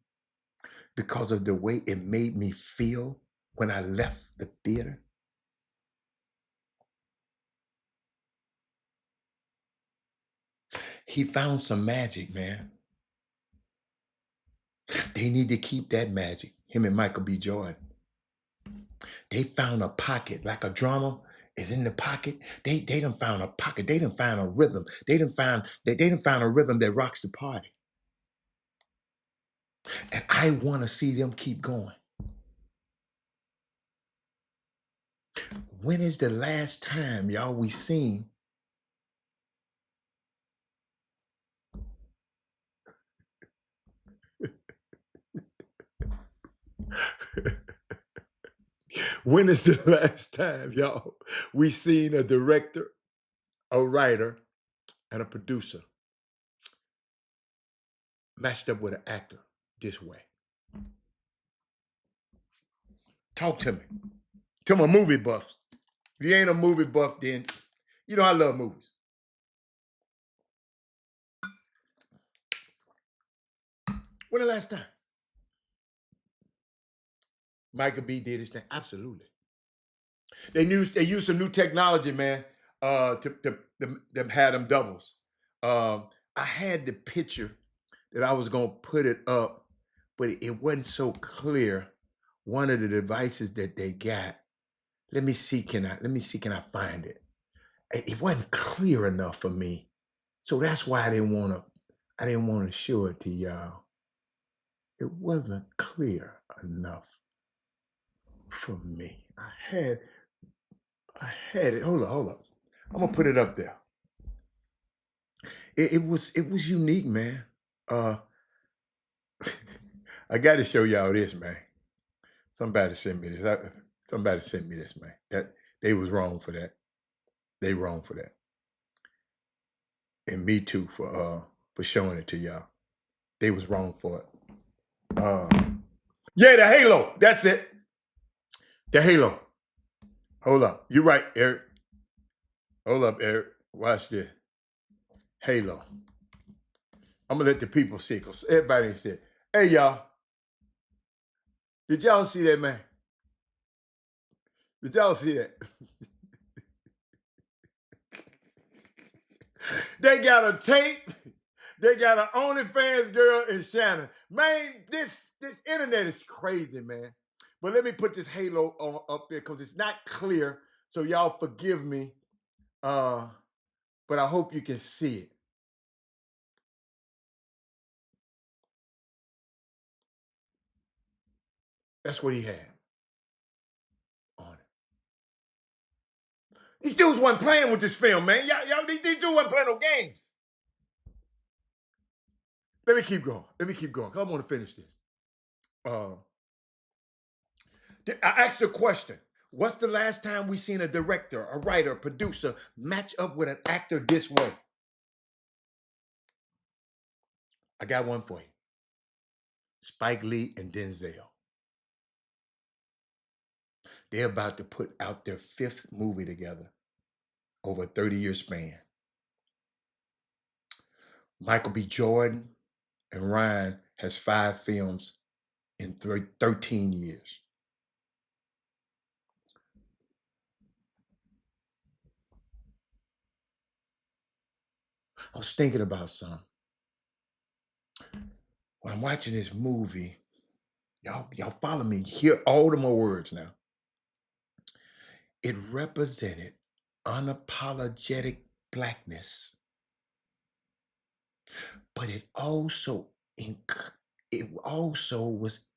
because of the way it made me feel when I left the theater. He found some magic, man. They need to keep that magic. Him and Michael B. Jordan. They found a pocket like a drummer is in the pocket. They done found a pocket. They done found a rhythm. They done found a rhythm that rocks the party. And I want to see them keep going. When is the last time, y'all, we seen when is the last time, y'all, we seen a director, a writer, and a producer matched up with an actor this way? Talk to me. To my movie buffs. If you ain't a movie buff, then you know I love movies. When the last time Michael B did his thing? Absolutely. They used some new technology, man, to have them doubles. I had the picture that I was gonna put it up, but it wasn't so clear. One of the devices that they got. Let me see. Can I find it? It wasn't clear enough for me, so that's why I didn't want to show it to y'all. It wasn't clear enough for me. I had it. Hold on. I'm gonna put it up there. It was unique, man. Uh, I got to show y'all this, man. Somebody sent me this. Somebody sent me this, man. That they was wrong for that. They wrong for that, and me too for showing it to y'all. They was wrong for it. Yeah, the halo. That's it. The halo. Hold up. You're right, Eric. Hold up, Eric. Watch this. Halo. I'm gonna let the people see, because everybody said, "Hey, y'all, did y'all see that, man? Did y'all see that?" They got a tape. They got an OnlyFans girl in Shannon. Man, this internet is crazy, man. But let me put this halo up there because it's not clear. So y'all forgive me. But I hope you can see it. That's what he had on it. These dudes wasn't playing with this film, man. These dudes wasn't playing no games. Let me keep going. Because I want to finish this. I asked the question, what's the last time we seen a director, a writer, a producer match up with an actor this way? I got one for you. Spike Lee and Denzel. They're about to put out their 5th movie together over a 30-year span. Michael B. Jordan and Ryan has 5 films in 13 years. I was thinking about something. When I'm watching this movie, y'all follow me. Hear all of my words now. It represented unapologetic blackness, but it also was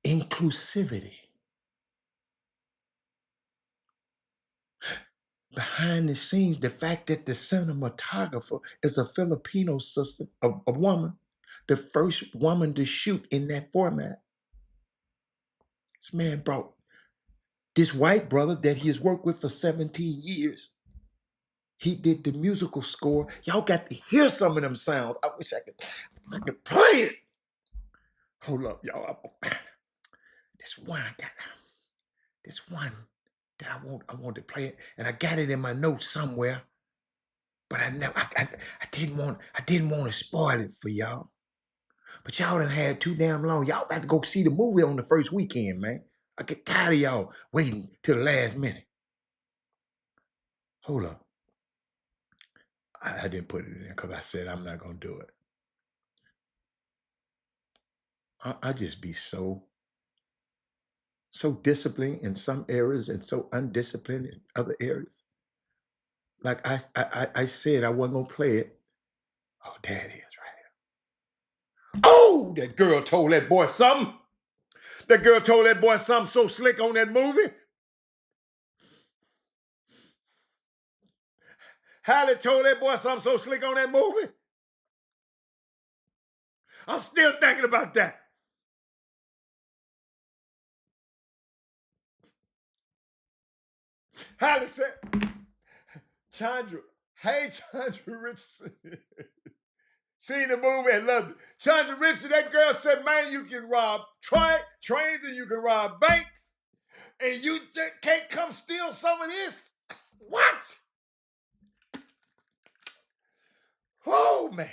inclusivity. Behind the scenes, the fact that the cinematographer is a Filipino sister, a woman, the first woman to shoot in that format. This man brought this white brother that he has worked with for 17 years. He did the musical score. Y'all got to hear some of them sounds. I wish I could play it. Hold up, y'all. This one that I want to play it, and I got it in my notes somewhere. But I didn't want to spoil it for y'all. But y'all done had too damn long. Y'all about to go see the movie on the first weekend, man. I get tired of y'all waiting till the last minute. Hold up. I didn't put it in because I said I'm not gonna do it. I just be so so disciplined in some areas and so undisciplined in other areas. Like I said, I wasn't gonna play it. Oh, there it is, right here. Oh, that girl told that boy something. That girl told that boy something so slick on that movie. Halle told that boy something so slick on that movie. I'm still thinking about that. Halle said, Chandra, hey, Chandra Richardson. Seen the movie and loved it. Chandra Richardson, that girl said, man, you can rob trains and you can rob banks. And you just can't come steal some of this. What? Oh, man.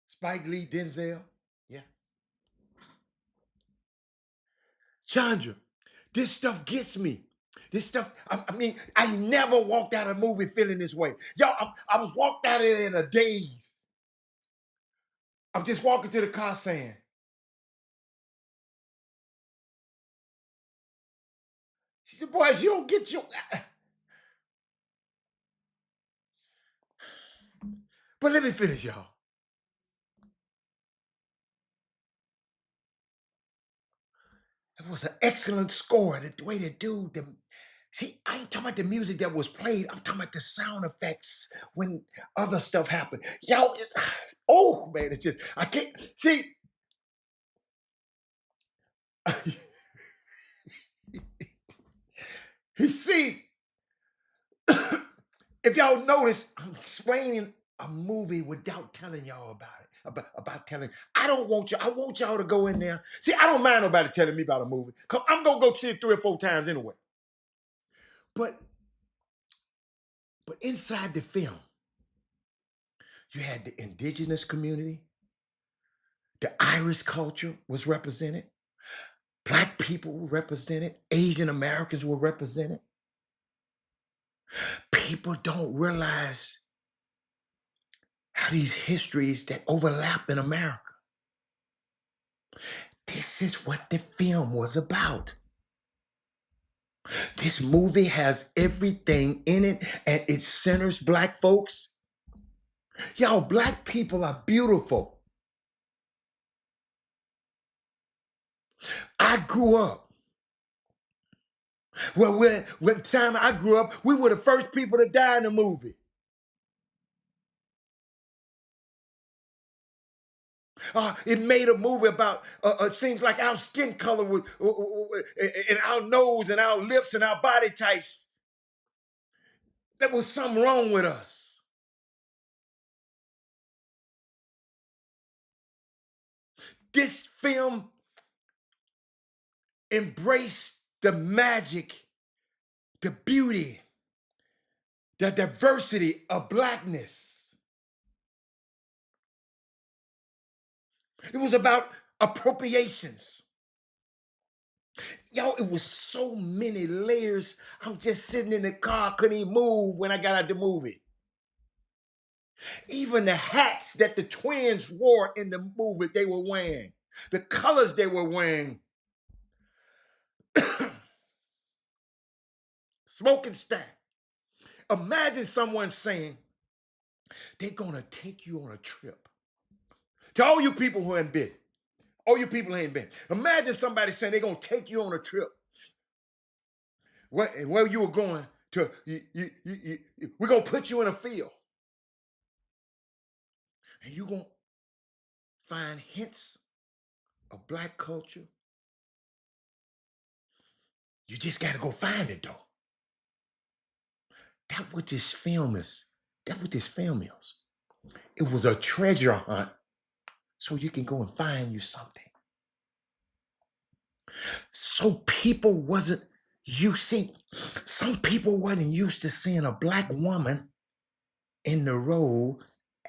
Spike Lee, Denzel. Yeah. Chandra, this stuff gets me. This stuff, I mean, I never walked out of a movie feeling this way. Yo, I was walked out of it in a daze. I'm just walking to the car saying, she said, boys, you don't get your... But let me finish, y'all. It was an excellent score. The way the dude, see, I ain't talking about the music that was played. I'm talking about the sound effects when other stuff happened. Y'all, oh man, it's just, I can't, see. You see, if y'all notice, I'm explaining a movie without telling y'all about it. About telling, I want y'all to go in there. See, I don't mind nobody telling me about a movie, because I'm gonna go see it 3 or 4 times anyway. But inside the film, you had the indigenous community, the Irish culture was represented, Black people were represented, Asian Americans were represented. People don't realize how these histories that overlap in America. This is what the film was about. This movie has everything in it, and it centers Black folks. Y'all, Black people are beautiful. I grew up. Well, when time I grew up, we were the first people to die in the movie. It made a movie about, seems like our skin color was, and our nose and our lips and our body types. There was something wrong with us. This film embraced the magic, the beauty, the diversity of Blackness. It was about appropriations. Yo, it was so many layers. I'm just sitting in the car, couldn't even move when I got out the movie. Even the hats that the twins wore in the movie, they were wearing. The colors they were wearing. Smoking stack. Imagine someone saying, they're gonna take you on a trip. To all you people who ain't been. All you people who ain't been. Imagine somebody saying they're gonna take you on a trip. Where you were going to, we're gonna put you in a field. And you're gonna find hints of Black culture. You just gotta go find it though. That's what this film is. That's what this film is. It was a treasure hunt so you can go and find you something. So people wasn't, you see, some people wasn't used to seeing a Black woman in the role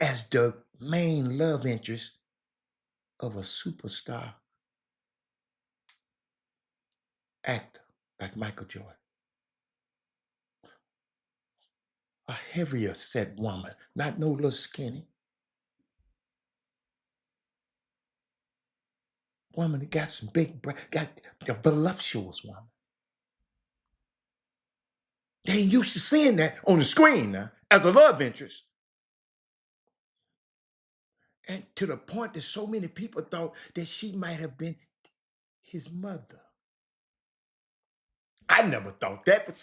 as the main love interest of a superstar actor like Michael Jordan. A heavier set woman, not no little skinny. woman that got some big breasts, got the voluptuous woman. They ain't used to seeing that on the screen now as a love interest. And to the point that so many people thought that she might have been his mother. I never thought that, but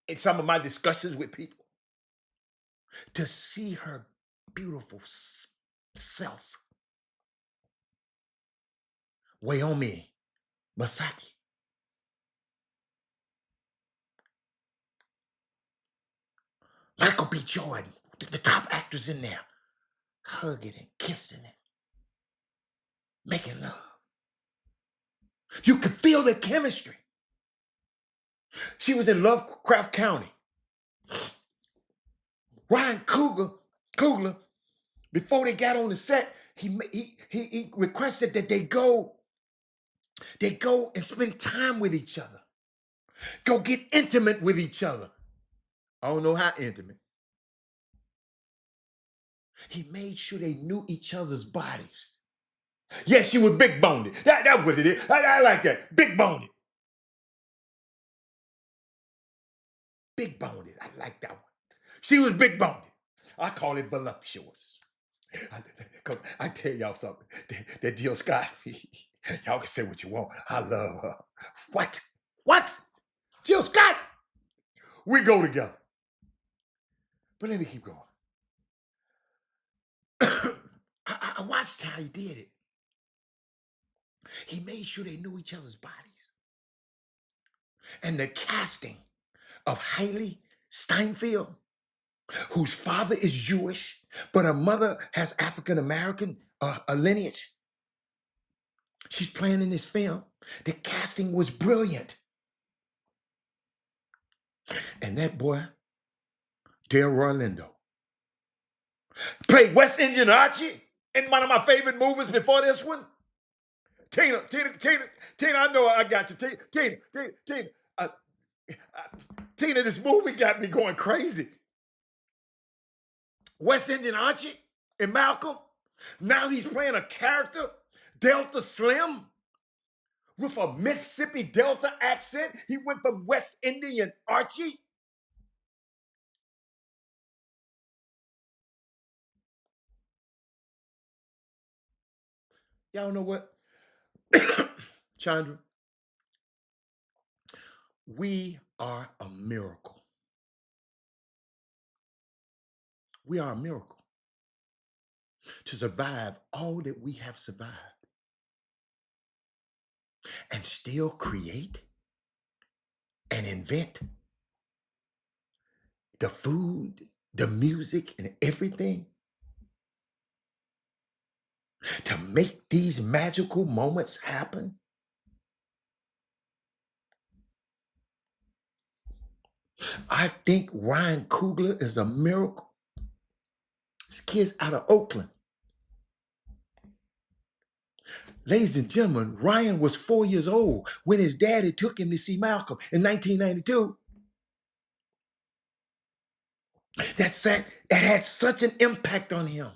in some of my discussions with people, to see her beautiful self Wyoming Masaki. Michael B. Jordan, the top actors in there, hugging and kissing and making love. You could feel the chemistry. She was in Lovecraft County. Ryan Coogler, before they got on the set, he requested that they go and spend time with each other. Go get intimate with each other. I don't know how intimate. He made sure they knew each other's bodies. Yes, she was big boned. That's what it is. I like that. Big boned. Big boned. I like that one. She was big boned. I call it voluptuous. Because I tell y'all something. That Jill Scott, y'all can say what you want. I love her. What? Jill Scott? We go together. But let me keep going. I watched how he did it. He made sure they knew each other's bodies. And the casting of Haley Steinfeld, whose father is Jewish, but her mother has African-American lineage. She's playing in this film. The casting was brilliant. And that boy, Del Orlando, played West Indian Archie in one of my favorite movies before this one. Tina, I know I got you. Tina, this movie got me going crazy. West Indian Archie and Malcolm. Now he's playing a character, Delta Slim, with a Mississippi Delta accent. He went from West Indian Archie. Y'all know what? Chandra, we are a miracle. We are a miracle to survive all that we have survived and still create and invent the food, the music, and everything to make these magical moments happen. I think Ryan Coogler is a miracle. This kid's out of Oakland. Ladies and gentlemen, Ryan was 4 years old when his daddy took him to see Malcolm in 1992. That had such an impact on him.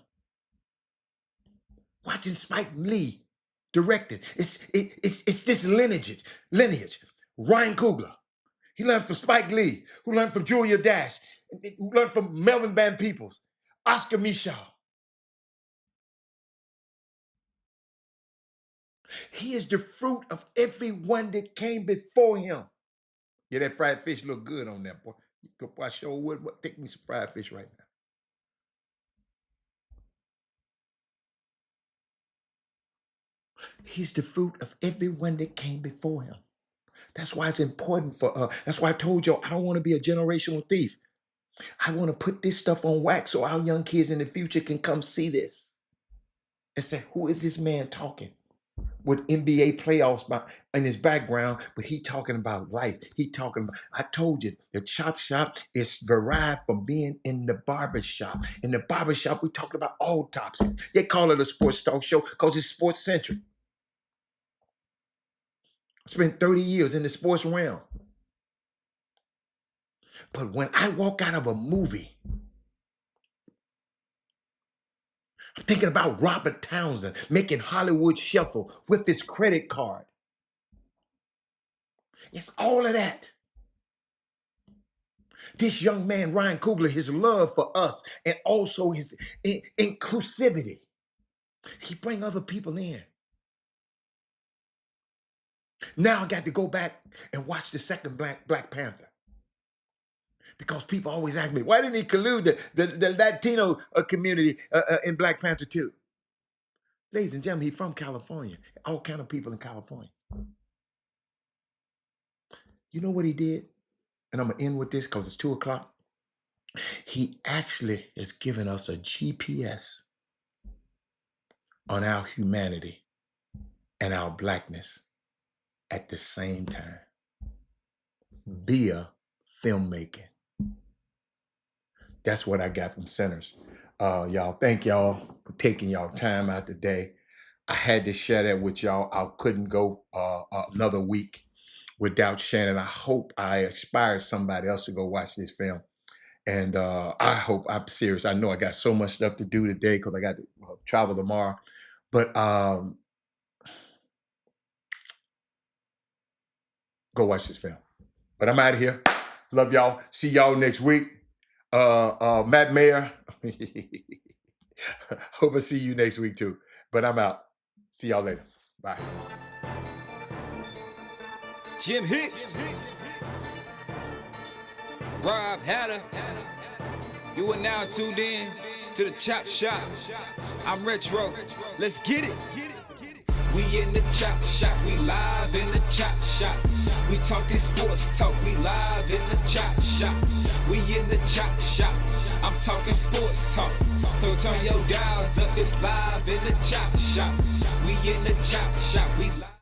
Watching Spike Lee directed. It's this lineage. Ryan Coogler. He learned from Spike Lee, who learned from Julia Dash, who learned from Melvin Van Peebles, Oscar Micheaux. He is the fruit of everyone that came before him. Yeah, that fried fish look good on that, boy. I sure would. Take me some fried fish right now. He's the fruit of everyone that came before him. That's why it's important for that's why I told y'all I don't want to be a generational thief. I want to put this stuff on wax so our young kids in the future can come see this and say, who is this man talking? With NBA playoffs in his background, but he talking about life. He talking about, I told you, the Chop Shop is derived from being in the barber shop. In the barber shop, we talking about autopsy. They call it a sports talk show because it's sports centric. Spent 30 years in the sports realm. But when I walk out of a movie I'm thinking about Robert Townsend making Hollywood shuffle with his credit card. It's all of that. This young man, Ryan Coogler, his love for us and also his inclusivity. He bring other people in. Now I got to go back and watch the second Black Panther. Because people always ask me, why didn't he collude the Latino community in Black Panther 2? Ladies and gentlemen, he's from California. All kind of people in California. You know what he did? And I'm going to end with this because it's 2 o'clock. He actually has given us a GPS on our humanity and our blackness at the same time via filmmaking. That's what I got from Sinners. Y'all, thank y'all for taking y'all time out today. I had to share that with y'all. I couldn't go another week without sharing. I hope I inspired somebody else to go watch this film. And I hope, I'm serious. I know I got so much stuff to do today because I got to travel tomorrow. But go watch this film. But I'm out of here. Love y'all. See y'all next week. Matt Mayer. Hope I see you next week too. But I'm out. See y'all later. Bye. Jim Hicks, Rob Hatter. You are now tuned in to the Chop Shop. I'm Retro. Let's get it. We in the Chop Shop. We live in the Chop Shop. We talking sports talk. We live in the Chop Shop. We in the Chop Shop. I'm talking sports talk. So turn your dials up. It's live in the Chop Shop. We in the Chop Shop. We live.